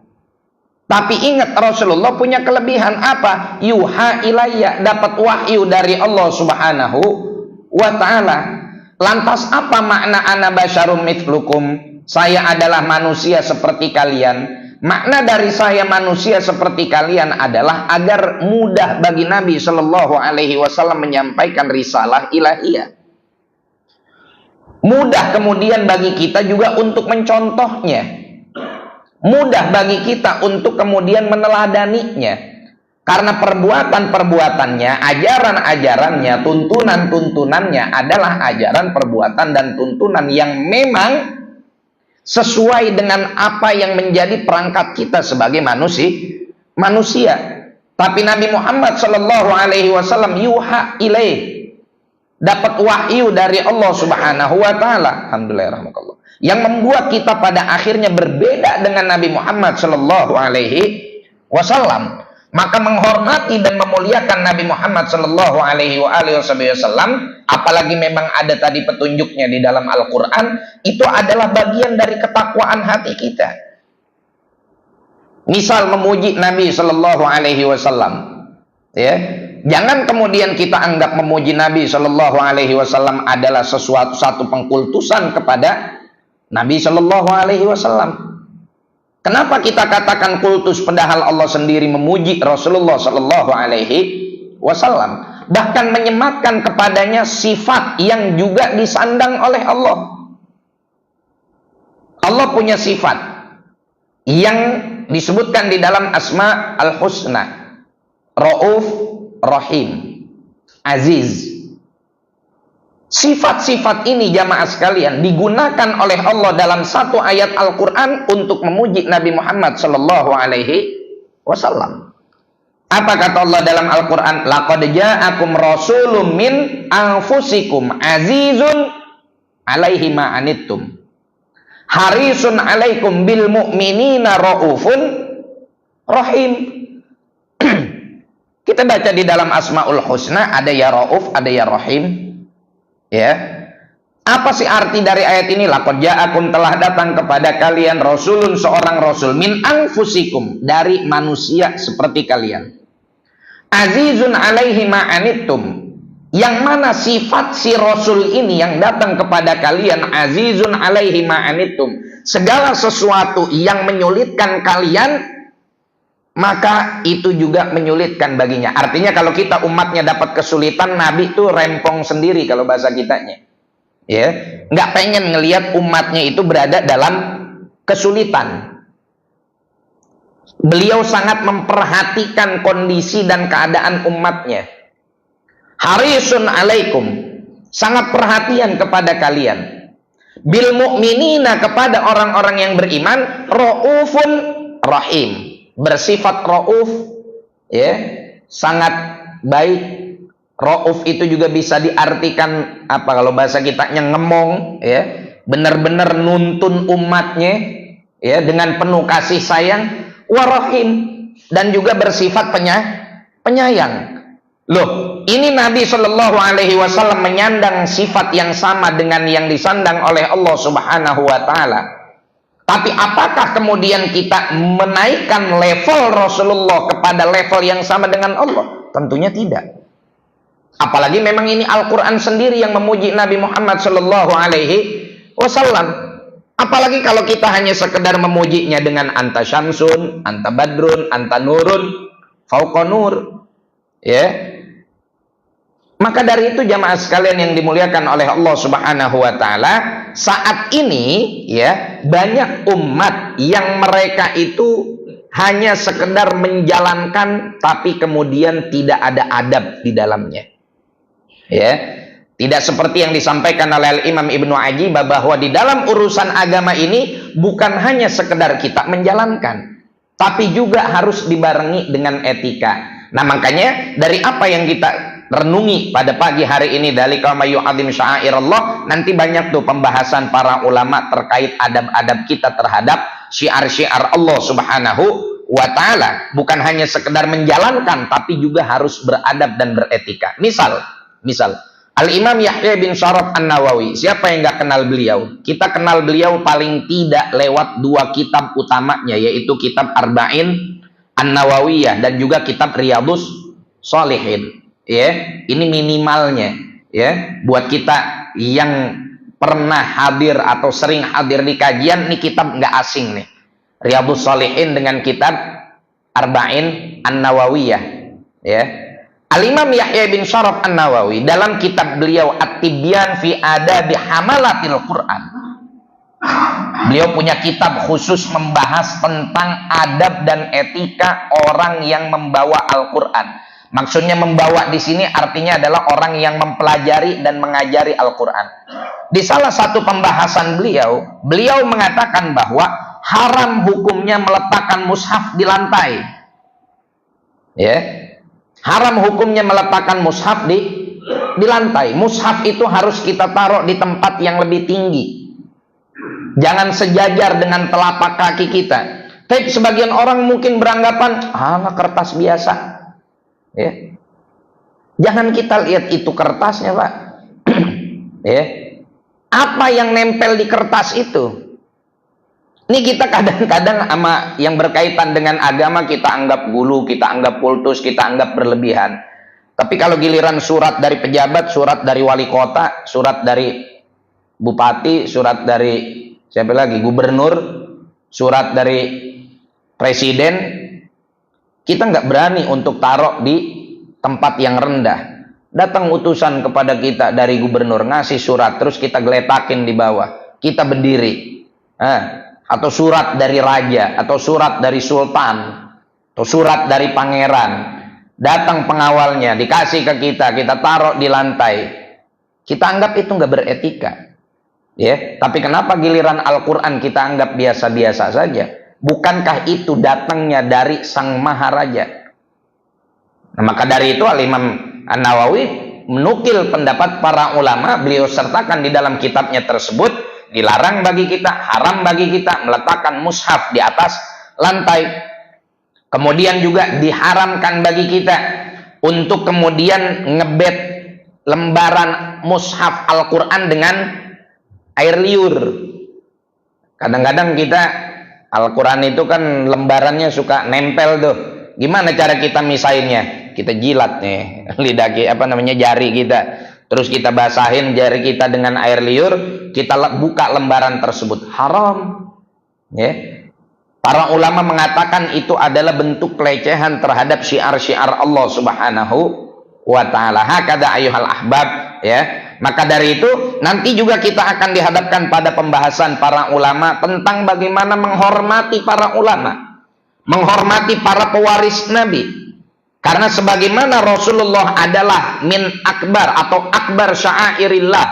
Speaker 1: Tapi ingat, Rasulullah punya kelebihan apa? Yuha ilayya, dapat wahyu dari Allah Subhanahu wa ta'ala. Lantas apa makna ana basyarum mithlukum? Saya adalah manusia seperti kalian. Makna dari saya manusia seperti kalian adalah agar mudah bagi Nabi Shallallahu Alaihi Wasallam menyampaikan risalah ilahiyah. Mudah kemudian bagi kita juga untuk mencontohnya. Mudah bagi kita untuk kemudian meneladaninya. Karena perbuatan-perbuatannya, ajaran-ajarannya, tuntunan-tuntunannya adalah ajaran, perbuatan, dan tuntunan yang memang sesuai dengan apa yang menjadi perangkat kita sebagai manusia. Tapi Nabi Muhammad Shallallahu Alaihi Wasallam yuha ilaih, dapat wahyu dari Allah Subhanahu wa taala. Alhamdulillah, yang membuat kita pada akhirnya berbeda dengan Nabi Muhammad Shallallahu Alaihi Wasallam. Maka menghormati dan memuliakan Nabi Muhammad Shallallahu Alaihi Wasallam, apalagi memang ada tadi petunjuknya di dalam Al-Quran, itu adalah bagian dari ketakwaan hati kita. Misal memuji Nabi Shallallahu Alaihi Wasallam, ya, Jangan kemudian kita anggap memuji Nabi Shallallahu Alaihi Wasallam adalah satu pengkultusan kepada Nabi Shallallahu Alaihi Wasallam. Kenapa kita katakan kultus padahal Allah sendiri memuji Rasulullah Shallallahu Alaihi Wasallam, bahkan menyematkan kepadanya sifat yang juga disandang oleh Allah. Allah punya sifat yang disebutkan di dalam Asma al-Husna, Rauf, Rahim, Aziz. Sifat-sifat ini jamaah sekalian digunakan oleh Allah dalam satu ayat Al-Quran untuk memuji Nabi Muhammad Sallallahu Alaihi Wasallam. Apa kata Allah dalam Al-Quran? Laqad ja'akum rasulun min anfusikum azizun alaihi ma'anittum harisun alaikum bil mu'minina raufun rahim. Kita baca di dalam Asmaul Husna ada ya Rauf, ada ya Rahim. Ya. Apa sih arti dari ayat ini? Laqad ja'akum, telah datang kepada kalian rasulun, seorang rasul min anfusikum, dari manusia seperti kalian. Azizun alaihi ma'anittum, yang mana sifat si rasul ini yang datang kepada kalian, azizun alaihi ma'anittum, segala sesuatu yang menyulitkan kalian maka itu juga menyulitkan baginya. Artinya kalau kita umatnya dapat kesulitan, Nabi itu rempong sendiri kalau bahasa kitanya. Ya, nggak pengen ngelihat umatnya itu berada dalam kesulitan. Beliau sangat memperhatikan kondisi dan keadaan umatnya. Harisun alaikum, sangat perhatian kepada kalian. Bil mu'minina, kepada orang-orang yang beriman, raufun rahim, bersifat rauf, ya, sangat baik. Rauf itu juga bisa diartikan apa kalau bahasa kitanya ngemong, ya, benar-benar nuntun umatnya, ya, dengan penuh kasih sayang. Warahim, dan juga bersifat penyayang. Loh, ini Nabi Shallallahu Alaihi Wasallam menyandang sifat yang sama dengan yang disandang oleh Allah Subhanahu Wa Taala. Tapi apakah kemudian kita menaikkan level Rasulullah kepada level yang sama dengan Allah? Tentunya tidak. Apalagi memang ini Al-Quran sendiri yang memuji Nabi Muhammad Sallallahu Alaihi Wasallam. Apalagi kalau kita hanya sekedar memujinya dengan anta syamsun, anta badrun, anta nurun, fauqa nur, ya. Maka dari itu jamaah sekalian yang dimuliakan oleh Allah Subhanahu Wa Taala, saat ini ya banyak umat yang mereka itu hanya sekedar menjalankan tapi kemudian tidak ada adab di dalamnya. Ya, tidak seperti yang disampaikan oleh Imam Ibnu Ajibah bahwa di dalam urusan agama ini bukan hanya sekedar kita menjalankan, tapi juga harus dibarengi dengan etika. Nah, makanya dari apa yang kita renungi pada pagi hari ini, dalika may yu'adzim sya'airallah, nanti banyak tuh pembahasan para ulama terkait adab-adab kita terhadap syiar-syiar Allah Subhanahu wa Ta'ala. Bukan hanya sekedar menjalankan, tapi juga harus beradab dan beretika. Misal Al-Imam Yahya bin Syaraf An-Nawawi, siapa yang nggak kenal beliau? Kita kenal beliau paling tidak lewat dua kitab utamanya, yaitu kitab Arba'in An-Nawawiyah dan juga kitab Riyadhus Shalihin. Ya, ini minimalnya ya buat kita yang pernah hadir atau sering hadir di kajian, ini kitab nggak asing nih. Riyadhus Shalihin dengan kitab Arba'in An-Nawawiyah, ya. Al-Imam Yahya bin Syaraf An-Nawawi dalam kitab beliau At-Tibyan fi Adabi Hamalatil Quran, beliau punya kitab khusus membahas tentang adab dan etika orang yang membawa Al-Quran. Maksudnya membawa di sini artinya adalah orang yang mempelajari dan mengajari Al-Quran. Di salah satu pembahasan beliau mengatakan bahwa haram hukumnya meletakkan mushaf di lantai. Ya, haram hukumnya meletakkan mushaf di lantai. Mushaf itu harus kita taruh di tempat yang lebih tinggi. Jangan sejajar dengan telapak kaki kita. Tapi sebagian orang mungkin beranggapan, kertas biasa. Ya. Jangan kita lihat itu kertasnya, Pak. Ya. Apa yang nempel di kertas itu? Ini kita kadang-kadang sama yang berkaitan dengan agama kita anggap gulu, kita anggap kultus, kita anggap berlebihan. Tapi kalau giliran surat dari pejabat, surat dari wali kota, surat dari bupati, surat dari siapa lagi, gubernur, surat dari presiden, kita nggak berani untuk taruh di tempat yang rendah. Datang utusan kepada kita dari gubernur, ngasih surat, terus kita geletakin di bawah, kita berdiri. Atau surat dari raja, atau surat dari sultan, atau surat dari pangeran. Datang pengawalnya, dikasih ke kita taruh di lantai. Kita anggap itu nggak beretika. Ya, tapi kenapa giliran Al-Quran kita anggap biasa-biasa saja? Bukankah itu datangnya dari Sang Maharaja? Nah, maka dari itu Al-Imam An-Nawawi menukil pendapat para ulama, beliau sertakan di dalam kitabnya tersebut, dilarang bagi kita, haram bagi kita meletakkan mushaf di atas lantai. Kemudian juga diharamkan bagi kita untuk kemudian ngebet lembaran mushaf Al-Quran dengan air liur. Kadang-kadang kita Al-Quran itu kan lembarannya suka nempel tuh. Gimana cara kita misainnya? Kita jilat nih lidah jari kita. Terus kita basahin jari kita dengan air liur, kita buka lembaran tersebut. Haram. Ya. Para ulama mengatakan itu adalah bentuk pelecehan terhadap syiar-syiar Allah Subhanahu wa taala. Hakada ayyuhal ahbab, ya. Maka dari itu nanti juga kita akan dihadapkan pada pembahasan para ulama tentang bagaimana menghormati para ulama, menghormati para pewaris Nabi. Karena sebagaimana Rasulullah adalah min akbar atau akbar sya'airillah,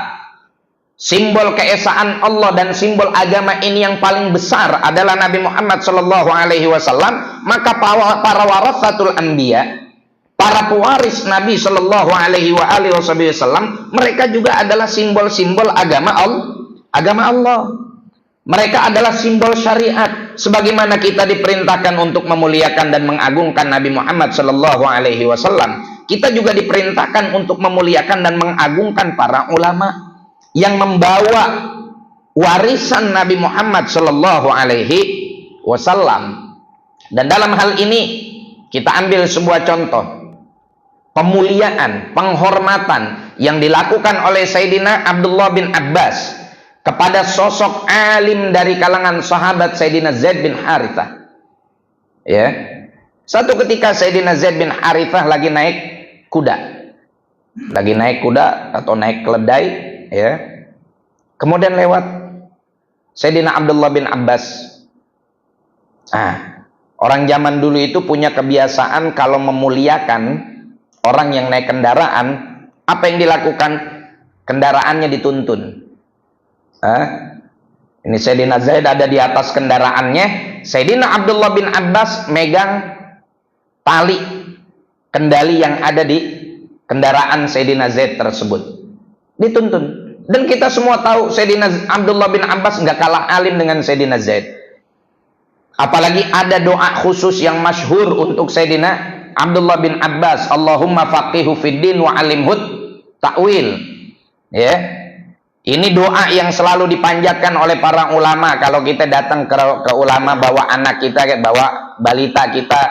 Speaker 1: simbol keesaan Allah dan simbol agama ini yang paling besar adalah Nabi Muhammad sallallahu alaihi wasallam, maka para warasatul anbiya, para pewaris Nabi sallallahu alaihi wasallam, mereka juga adalah simbol-simbol agama Allah. Mereka adalah simbol syariat, sebagaimana kita diperintahkan untuk memuliakan dan mengagungkan Nabi Muhammad sallallahu alaihi wasallam. Kita juga diperintahkan untuk memuliakan dan mengagungkan para ulama yang membawa warisan Nabi Muhammad sallallahu alaihi wasallam. Dan dalam hal ini kita ambil sebuah contoh pemuliaan, penghormatan yang dilakukan oleh Sayyidina Abdullah bin Abbas kepada sosok alim dari kalangan sahabat Sayyidina Zaid bin Harithah. Ya. Satu ketika Sayyidina Zaid bin Harithah lagi naik kuda. Lagi naik kuda atau naik keledai, ya. Kemudian lewat Sayyidina Abdullah bin Abbas. Orang zaman dulu itu punya kebiasaan kalau memuliakan orang yang naik kendaraan, apa yang dilakukan? Kendaraannya dituntun. Ini Sayyidina Zaid ada di atas kendaraannya, Sayyidina Abdullah bin Abbas megang tali kendali yang ada di kendaraan Sayyidina Zaid tersebut. Dituntun. Dan kita semua tahu Sayyidina Abdullah bin Abbas nggak kalah alim dengan Sayyidina Zaid. Apalagi ada doa khusus yang masyhur untuk Sayyidina Abdullah bin Abbas, Allahumma faqihu fid din wa alimhut ta'wil. Ya. Ini doa yang selalu dipanjatkan oleh para ulama kalau kita datang ke ulama, bawa anak kita, bawa balita kita,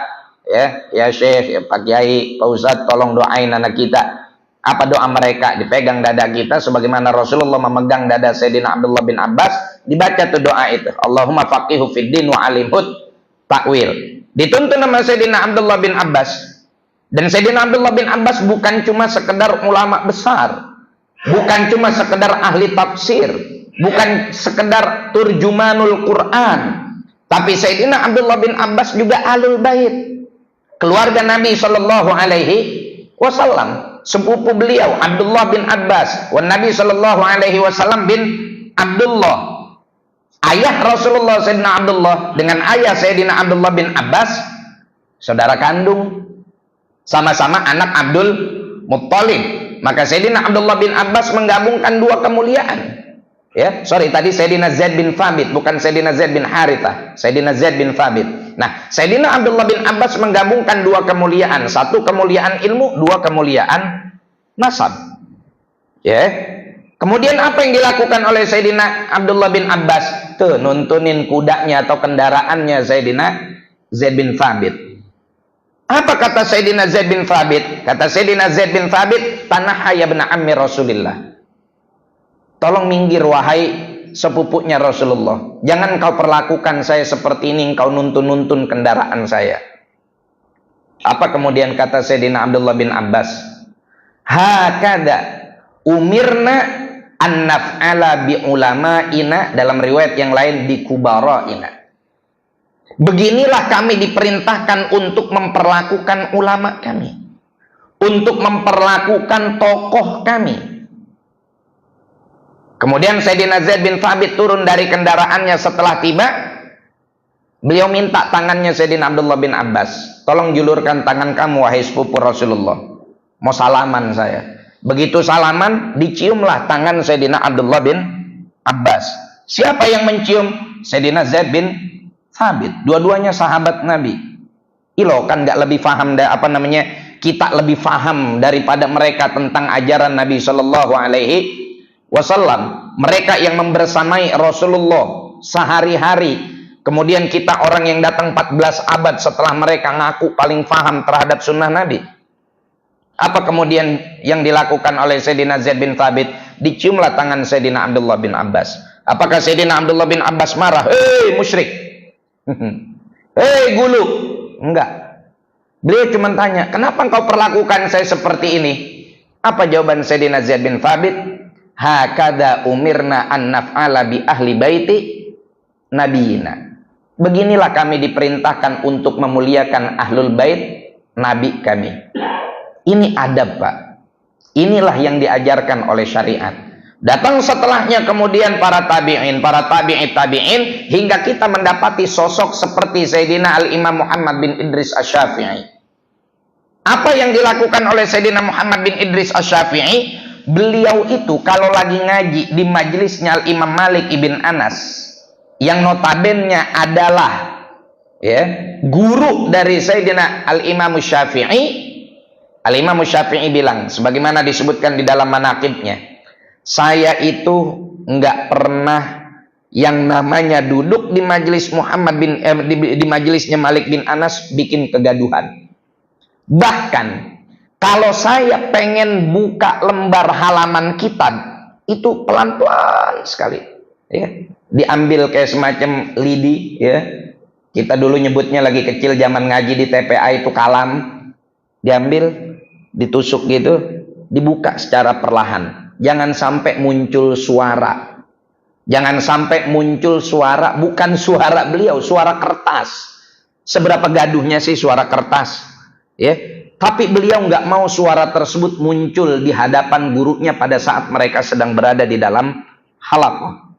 Speaker 1: ya Syekh, ya Pak Kiai, Pak Ustadz, tolong doain anak kita. Apa doa mereka? Dipegang dada kita sebagaimana Rasulullah memegang dada Sayyidina Abdullah bin Abbas, dibaca tuh doa itu, Allahumma faqihu fid din wa alimhut ta'wil. Dituntun nama Sayyidina Abdullah bin Abbas. Dan Sayyidina Abdullah bin Abbas bukan cuma sekedar ulama besar, bukan cuma sekedar ahli tafsir, bukan sekedar turjumanul Quran, tapi Sayyidina Abdullah bin Abbas juga ahlul bait, keluarga Nabi sallallahu alaihi wasallam, sepupu beliau Abdullah bin Abbas, wan Nabi sallallahu alaihi wasallam bin Abdullah. Ayah Rasulullah Sayyidina Abdullah dengan ayah Sayyidina Abdullah bin Abbas saudara kandung, sama-sama anak Abdul Muttalib. Maka Sayyidina Abdullah bin Abbas menggabungkan dua kemuliaan. Ya, tadi Sayyidina Zaid bin Thabit, bukan Sayyidina Zaid bin Harithah, Sayyidina Zaid bin Thabit. Nah, Sayyidina Abdullah bin Abbas menggabungkan dua kemuliaan, satu kemuliaan ilmu, dua kemuliaan nasab. Ya. Kemudian apa yang dilakukan oleh Sayyidina Abdullah bin Abbas? Tuh, nuntunin kudanya atau kendaraannya Sayyidina Zaid bin Thabit. Apa kata Sayyidina Zaid bin Thabit? Kata Sayyidina Zaid bin Thabit, "Tanaha ya ibn ammi Rasulillah." Tolong minggir wahai sepupunya Rasulullah. Jangan kau perlakukan saya seperti ini, kau nuntun-nuntun kendaraan saya. Apa kemudian kata Sayyidina Abdullah bin Abbas? Hakada umirna an naf'ala bi ulama'ina, dalam riwayat yang lain bi kubara'ina. Beginilah kami diperintahkan untuk memperlakukan ulama kami, untuk memperlakukan tokoh kami. Kemudian Sayyidina Zaid bin Thabit turun dari kendaraannya setelah tiba. Beliau minta tangannya Sayyidina Abdullah bin Abbas. Tolong julurkan tangan kamu wahai sepupu Rasulullah. Mau salaman saya. Begitu salaman, diciumlah tangan Sayyidina Abdullah bin Abbas. Siapa yang mencium? Sayyidina Zaid bin Thabit. Dua-duanya sahabat Nabi. Ilo kan nggak lebih paham kita lebih paham daripada mereka tentang ajaran Nabi Shallallahu Alaihi Wasallam. Mereka yang membersamai Rasulullah sehari-hari. Kemudian kita orang yang datang 14 abad setelah mereka ngaku paling paham terhadap sunnah Nabi. Apa kemudian yang dilakukan oleh Sayyidina Zaid bin Thabit? Diciumlah tangan Sayyidina Abdullah bin Abbas. Apakah Sayyidina Abdullah bin Abbas marah? Hei musyrik, hei gulu? Enggak. Beliau cuma tanya, kenapa engkau perlakukan saya seperti ini? Apa jawaban Sayyidina Zaid bin Thabit? Hakada umirna an naf'ala bi ahli baiti nabiyina. Beginilah kami diperintahkan untuk memuliakan ahlul bait nabi kami. Ini adab, Pak. Inilah yang diajarkan oleh syariat. Datang setelahnya kemudian para tabi'in, para tabi'in, hingga kita mendapati sosok seperti Sayyidina Al-Imam Muhammad bin Idris Asy-Syafi'i. Apa yang dilakukan oleh Sayyidina Muhammad bin Idris Asy-Syafi'i? Beliau itu kalau lagi ngaji di majelisnya Al-Imam Malik ibn Anas, yang notabennya adalah guru dari Sayyidina Al-Imam Syafi'i. Al-Imam Syafi'i bilang, sebagaimana disebutkan di dalam manaqibnya, saya itu nggak pernah yang namanya duduk di majelis di majelisnya Malik bin Anas bikin kegaduhan. Bahkan kalau saya pengen buka lembar halaman kitab, itu pelan-pelan sekali, diambil kayak semacam lidi, Kita dulu nyebutnya lagi kecil zaman ngaji di TPA itu kalam, diambil, ditusuk gitu, dibuka secara perlahan. Jangan sampai muncul suara. Jangan sampai muncul suara, bukan suara beliau, suara kertas. Seberapa gaduhnya sih suara kertas, Tapi beliau nggak mau suara tersebut muncul di hadapan gurunya pada saat mereka sedang berada di dalam halaqah.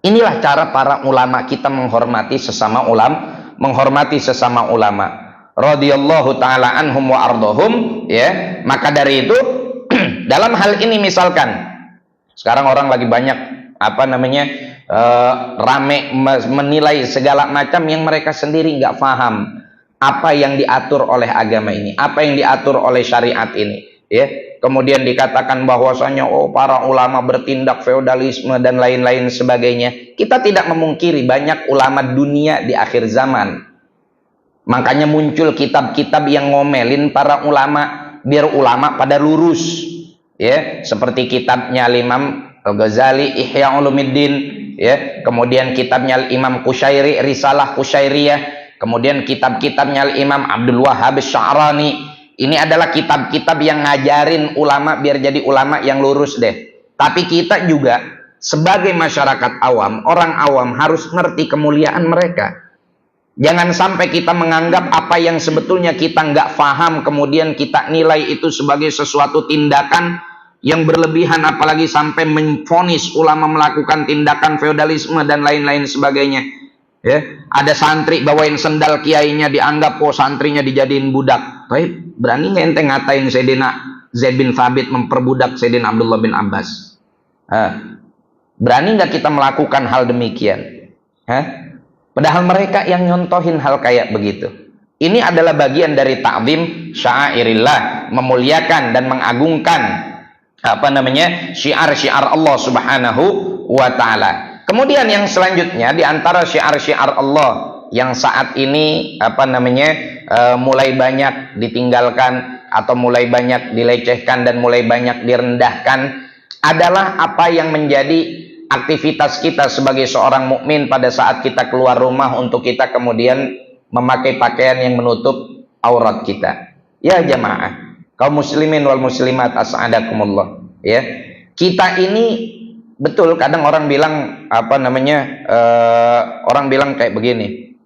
Speaker 1: Inilah cara para ulama kita menghormati sesama ulama. Radhiyallahu taala anhum wa ardhahum, Maka dari itu dalam hal ini misalkan sekarang orang lagi banyak rame menilai segala macam yang mereka sendiri nggak paham apa yang diatur oleh agama ini, apa yang diatur oleh syariat ini, Kemudian dikatakan bahwasanya para ulama bertindak feodalisme dan lain-lain sebagainya. Kita tidak memungkiri banyak ulama dunia di akhir zaman. Makanya muncul kitab-kitab yang ngomelin para ulama biar ulama pada lurus, seperti kitabnya Imam Al-Ghazali Ihya Ulumuddin, kemudian kitabnya Imam Qushairi Risalah Qushairiyah, kemudian kitab-kitabnya Imam Abdul Wahhab Sya'rani. Ini adalah kitab-kitab yang ngajarin ulama biar jadi ulama yang lurus deh. Tapi kita juga sebagai masyarakat awam, orang awam harus ngerti kemuliaan mereka. Jangan sampai kita menganggap apa yang sebetulnya kita nggak paham, kemudian kita nilai itu sebagai sesuatu tindakan yang berlebihan, apalagi sampai menvonis ulama melakukan tindakan feodalisme dan lain-lain sebagainya. Ada santri bawain sendal kiainya, dianggap santrinya dijadiin budak. Baik, berani nggak ente ngatain Sayyidina Zaid bin Thabit memperbudak Sayyidina Abdullah bin Abbas? Berani nggak kita melakukan hal demikian? Padahal mereka yang nyontohin hal kayak begitu. Ini adalah bagian dari ta'zim sya'airillah, memuliakan dan mengagungkan syiar-syiar Allah Subhanahu wa taala. Kemudian yang selanjutnya di antara syiar-syiar Allah yang saat ini mulai banyak ditinggalkan atau mulai banyak dilecehkan dan mulai banyak direndahkan adalah apa yang menjadi aktivitas kita sebagai seorang mukmin pada saat kita keluar rumah untuk kita kemudian memakai pakaian yang menutup aurat kita. Ya jamaah, kaum muslimin wal muslimat as'adakumullah. Ya, kita ini betul kadang orang bilang orang bilang kayak begini,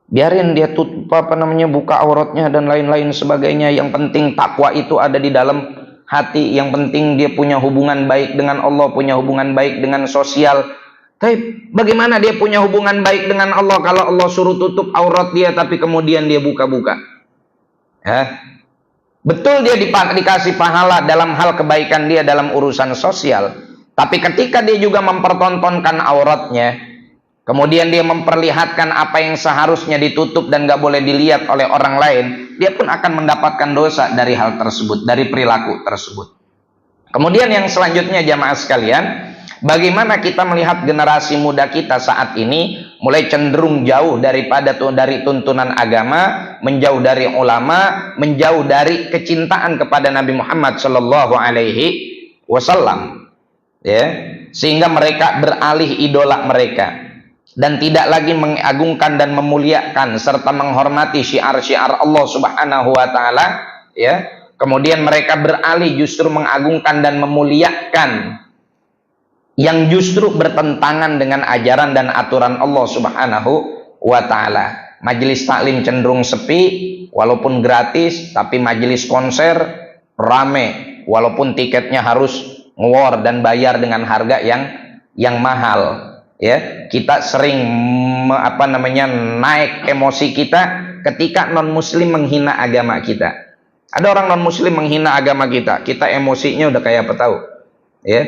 Speaker 1: biarin dia tutup buka auratnya dan lain-lain sebagainya, yang penting takwa itu ada di dalam hati, yang penting dia punya hubungan baik dengan Allah, punya hubungan baik dengan sosial. Tapi bagaimana dia punya hubungan baik dengan Allah kalau Allah suruh tutup aurat dia tapi kemudian dia buka-buka? Ya. Betul dia dikasih pahala dalam hal kebaikan dia dalam urusan sosial, tapi ketika dia juga mempertontonkan auratnya, kemudian dia memperlihatkan apa yang seharusnya ditutup dan gak boleh dilihat oleh orang lain, dia pun akan mendapatkan dosa dari hal tersebut, dari perilaku tersebut. Kemudian yang selanjutnya jamaah sekalian, bagaimana kita melihat generasi muda kita saat ini mulai cenderung jauh dari tuntunan agama, menjauh dari ulama, menjauh dari kecintaan kepada Nabi Muhammad Shallallahu Alaihi Wasallam, ya, sehingga mereka beralih idola mereka dan tidak lagi mengagungkan dan memuliakan serta menghormati syiar-syiar Allah Subhanahu Wa Taala, ya. Kemudian mereka beralih justru mengagungkan dan memuliakan yang justru bertentangan dengan ajaran dan aturan Allah Subhanahu wa Ta'ala. Majelis taklim cenderung sepi walaupun gratis, tapi majelis konser rame walaupun tiketnya harus ngewar dan bayar dengan harga yang mahal. Ya, kita sering naik emosi kita ketika non muslim menghina agama kita. Ada orang non muslim menghina agama kita, kita emosinya udah kayak apa tahu? Ya.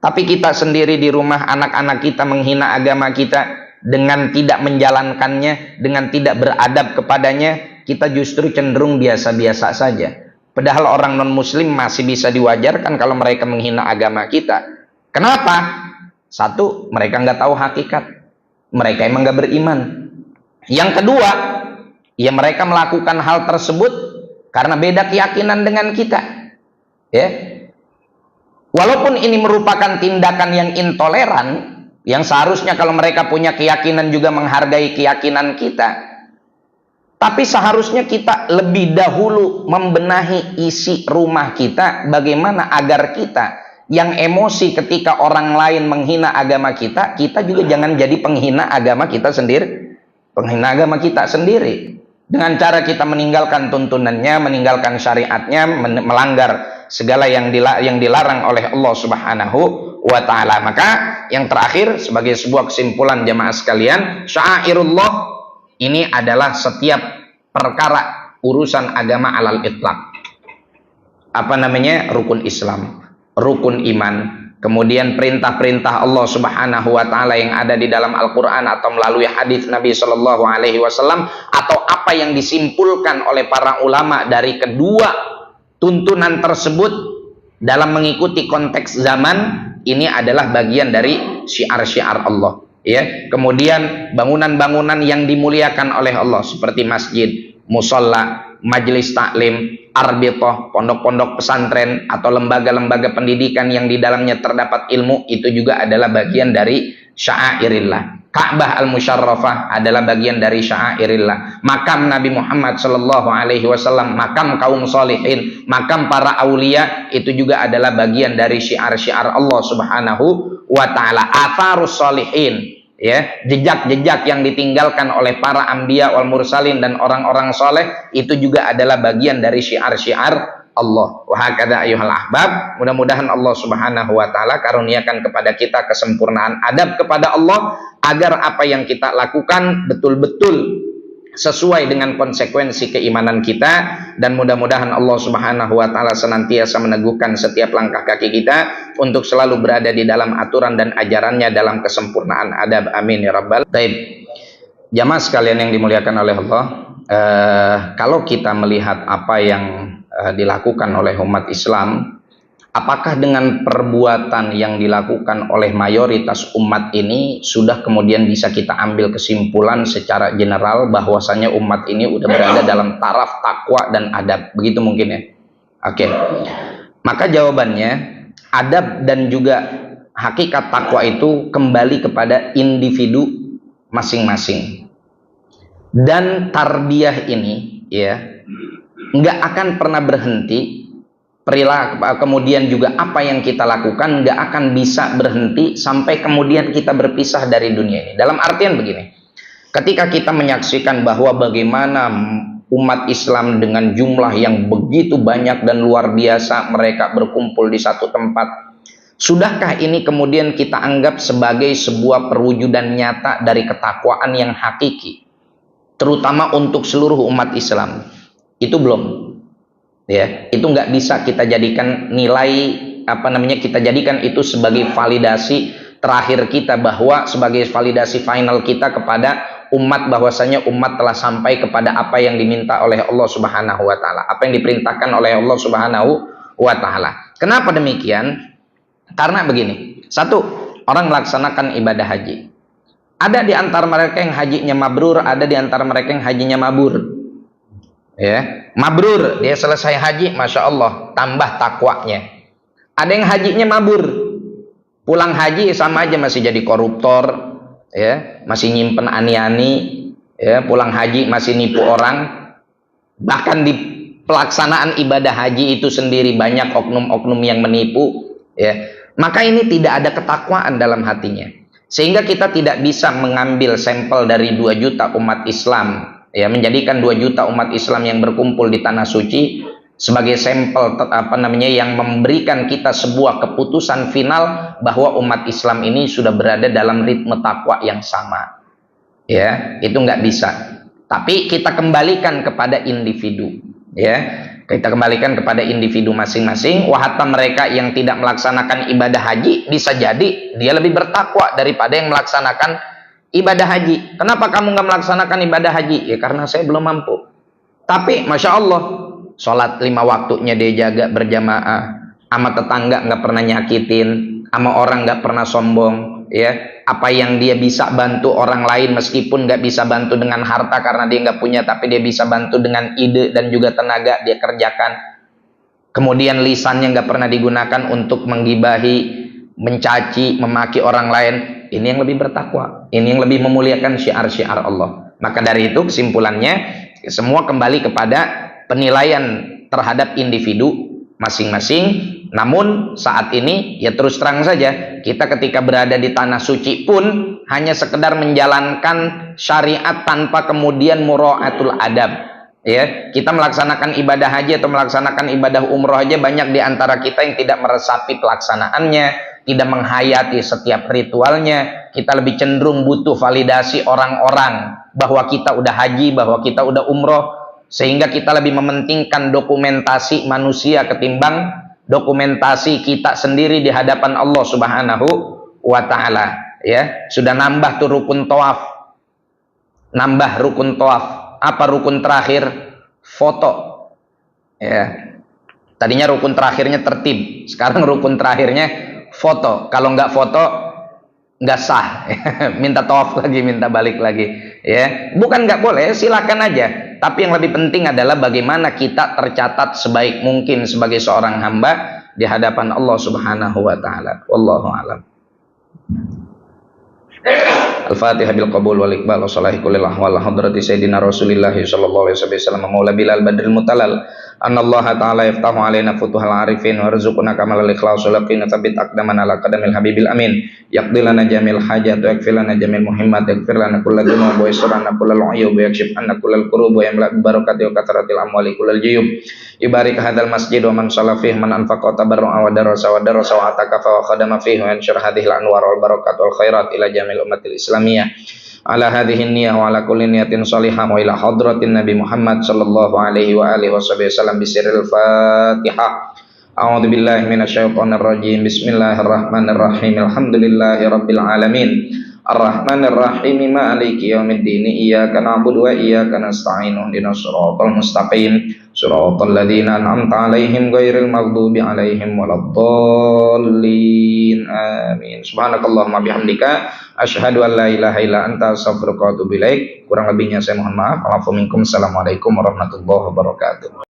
Speaker 1: Tapi kita sendiri di rumah, anak-anak kita menghina agama kita dengan tidak menjalankannya, dengan tidak beradab kepadanya, kita justru cenderung biasa-biasa saja. Padahal orang non-muslim masih bisa diwajarkan kalau mereka menghina agama kita. Kenapa? Satu, mereka nggak tahu hakikat. Mereka emang nggak beriman. Yang kedua, ya mereka melakukan hal tersebut karena beda keyakinan dengan kita. Ya. Walaupun ini merupakan tindakan yang intoleran, yang seharusnya kalau mereka punya keyakinan juga menghargai keyakinan kita, tapi seharusnya kita lebih dahulu membenahi isi rumah kita, bagaimana agar kita yang emosi ketika orang lain menghina agama kita, kita juga jangan jadi penghina agama kita sendiri. Penghina agama kita sendiri. Dengan cara kita meninggalkan tuntunannya, meninggalkan syariatnya, melanggar segala yang dilarang oleh Allah Subhanahu wa Ta'ala. Maka yang terakhir sebagai sebuah kesimpulan jamaah sekalian, syairullah ini adalah setiap perkara urusan agama alal itlaq. Rukun Islam, rukun iman, kemudian perintah-perintah Allah Subhanahu wa Ta'ala yang ada di dalam Al-Quran atau melalui hadis Nabi Shallallahu Alaihi Wasallam, atau apa yang disimpulkan oleh para ulama dari kedua tuntunan tersebut dalam mengikuti konteks zaman, ini adalah bagian dari syiar-syiar Allah. Ya, kemudian bangunan-bangunan yang dimuliakan oleh Allah seperti masjid, musola, majelis taklim, arbitoh, pondok-pondok pesantren atau lembaga-lembaga pendidikan yang di dalamnya terdapat ilmu, itu juga adalah bagian dari syairillah. Ka'bah al-Musyarrafah adalah bagian dari syairillah. Makam Nabi Muhammad sallallahu alaihi wasallam, makam kaum solihin, makam para aulia, itu juga adalah bagian dari syiar-syiar Allah Subhanahu wa Ta'ala. Atharus solihin, ya, jejak-jejak yang ditinggalkan oleh para anbiya wal mursalin dan orang-orang soleh, itu juga adalah bagian dari syiar-syiar Allah. Wa hakadha ayyuhal ahbab, mudah-mudahan Allah Subhanahu wa Ta'ala karuniakan kepada kita kesempurnaan adab kepada Allah, agar apa yang kita lakukan betul-betul sesuai dengan konsekuensi keimanan kita, dan mudah-mudahan Allah Subhanahu wa Ta'ala senantiasa meneguhkan setiap langkah kaki kita untuk selalu berada di dalam aturan dan ajarannya dalam kesempurnaan adab. Amin ya rabbal. Baik, jamaah sekalian yang dimuliakan oleh Allah, kalau kita melihat apa yang dilakukan oleh umat Islam, apakah dengan perbuatan yang dilakukan oleh mayoritas umat ini sudah kemudian bisa kita ambil kesimpulan secara general bahwasanya umat ini udah berada dalam taraf takwa dan adab? Begitu mungkin ya. Oke. Maka jawabannya, adab dan juga hakikat takwa itu kembali kepada individu masing-masing. Dan tarbiyah ini ya nggak akan pernah berhenti. Perilaku kemudian juga apa yang kita lakukan nggak akan bisa berhenti sampai kemudian kita berpisah dari dunia ini. Dalam artian begini, ketika kita menyaksikan bahwa bagaimana umat Islam dengan jumlah yang begitu banyak dan luar biasa mereka berkumpul di satu tempat, sudahkah ini kemudian kita anggap sebagai sebuah perwujudan nyata dari ketakwaan yang hakiki, terutama untuk seluruh umat Islam? Itu belum. Ya, itu nggak bisa kita jadikan nilai kita jadikan itu sebagai validasi terakhir kita, bahwa sebagai validasi final kita kepada umat bahwasanya umat telah sampai kepada apa yang diminta oleh Allah Subhanahu wa taala, apa yang diperintahkan oleh Allah Subhanahu wa taala. Kenapa demikian? Karena begini, satu, orang melaksanakan ibadah haji. Ada di antara mereka yang hajinya mabrur, ada di antara mereka yang hajinya mabur. Ya, mabrur, dia selesai haji, masya Allah, tambah takwanya. Ada yang hajinya mabur, pulang haji sama aja masih jadi koruptor, ya, masih nyimpen ani-ani, ya, pulang haji masih nipu orang. Bahkan di pelaksanaan ibadah haji itu sendiri banyak oknum-oknum yang menipu, ya. Maka ini tidak ada ketakwaan dalam hatinya, sehingga kita tidak bisa mengambil sampel dari 2 juta umat Islam, ya, menjadikan 2 juta umat Islam yang berkumpul di tanah suci sebagai sampel yang memberikan kita sebuah keputusan final bahwa umat Islam ini sudah berada dalam ritme takwa yang sama. Ya, itu nggak bisa. Tapi kita kembalikan kepada individu, ya. Kita kembalikan kepada individu masing-masing. Wahata mereka yang tidak melaksanakan ibadah haji, bisa jadi dia lebih bertakwa daripada yang melaksanakan ibadah haji. Kenapa kamu nggak melaksanakan ibadah haji? Ya karena saya belum mampu. Tapi masya Allah, sholat 5 waktunya dia jaga berjamaah, sama tetangga nggak pernah nyakitin, sama orang nggak pernah sombong, ya. Apa yang dia bisa bantu orang lain, meskipun nggak bisa bantu dengan harta karena dia nggak punya, tapi dia bisa bantu dengan ide dan juga tenaga, dia kerjakan. Kemudian lisannya nggak pernah digunakan untuk menggibahi, mencaci, memaki orang lain. Ini yang lebih bertakwa, ini yang lebih memuliakan syiar-syiar Allah. Maka dari itu kesimpulannya, semua kembali kepada penilaian terhadap individu masing-masing. Namun saat ini ya terus terang saja, kita ketika berada di tanah suci pun hanya sekedar menjalankan syariat tanpa kemudian mura'atul adab. Ya, kita melaksanakan ibadah haji atau melaksanakan ibadah umroh aja banyak di antara kita yang tidak meresapi pelaksanaannya, tidak menghayati setiap ritualnya. Kita lebih cenderung butuh validasi orang-orang bahwa kita udah haji, bahwa kita udah umroh, sehingga kita lebih mementingkan dokumentasi manusia ketimbang dokumentasi kita sendiri di hadapan Allah Subhanahu wa taala. Ya, sudah nambah tuh rukun tawaf. Nambah rukun tawaf. Apa rukun terakhir? Foto. Ya. Tadinya rukun terakhirnya tertib, sekarang rukun terakhirnya foto. Kalau nggak foto nggak sah. Minta tawaf lagi, minta balik lagi. Ya, bukan nggak boleh, silakan aja. Tapi yang lebih penting adalah bagaimana kita tercatat sebaik mungkin sebagai seorang hamba di hadapan Allah Subhanahu wa taala. Wallahu a'lam. Al-Fatihah bil qabul wal iqbal wa salahi kullil ahwal hadrati sayyidina Rasulillah sallallahu alaihi wasallam maula bilal badril mutalal anallaha ta'ala yaftahu alaina futuhal arifin warzuqna kamal ikhlas wa laqina tsabbit aqdamana ala qadamil habibil amin yaqdilana jamil hajat wa yakfilana jamil muhimmat yaghfir lana kullal dhunub wa yasrana kullal uyub wa yakshif anna kullal qurub wa yamla barakati wa kathratil amwali kullal juyub ibarik hadzal masjid wa man shalla fihi man anfaqa tabarru'a wa darasa wa atakafa wa khadama fihi wa anshar hadhil anwar wal barakat wal khairat ila jamil ummatil islamiyah ala hadhihi niyyah wa ala kulli niyatin salihah wa ila hadratin Nabi Muhammad sallallahu alaihi wa alihi wasallam bisirril Fatihah. A'udzu billahi minasyaitonir rajim. Bismillahirrahmanirrahim. Alhamdulillahi rabbil alamin. Ar-Rahmanir Rahim Maliki yaumiddin Iyyaka na'budu wa iyyaka nasta'in ihdinas siratal mustaqim siratal ladzina an'amta 'alaihim ghairil maghdubi 'alaihim waladdallin amin. Subhanakallahumma bihamdika asyhadu an la ilaha illa anta astaghfiruka wa atubu ilaik. Kurang lebihnya saya mohon maaf. Assalamualaikum warahmatullahi wabarakatuh.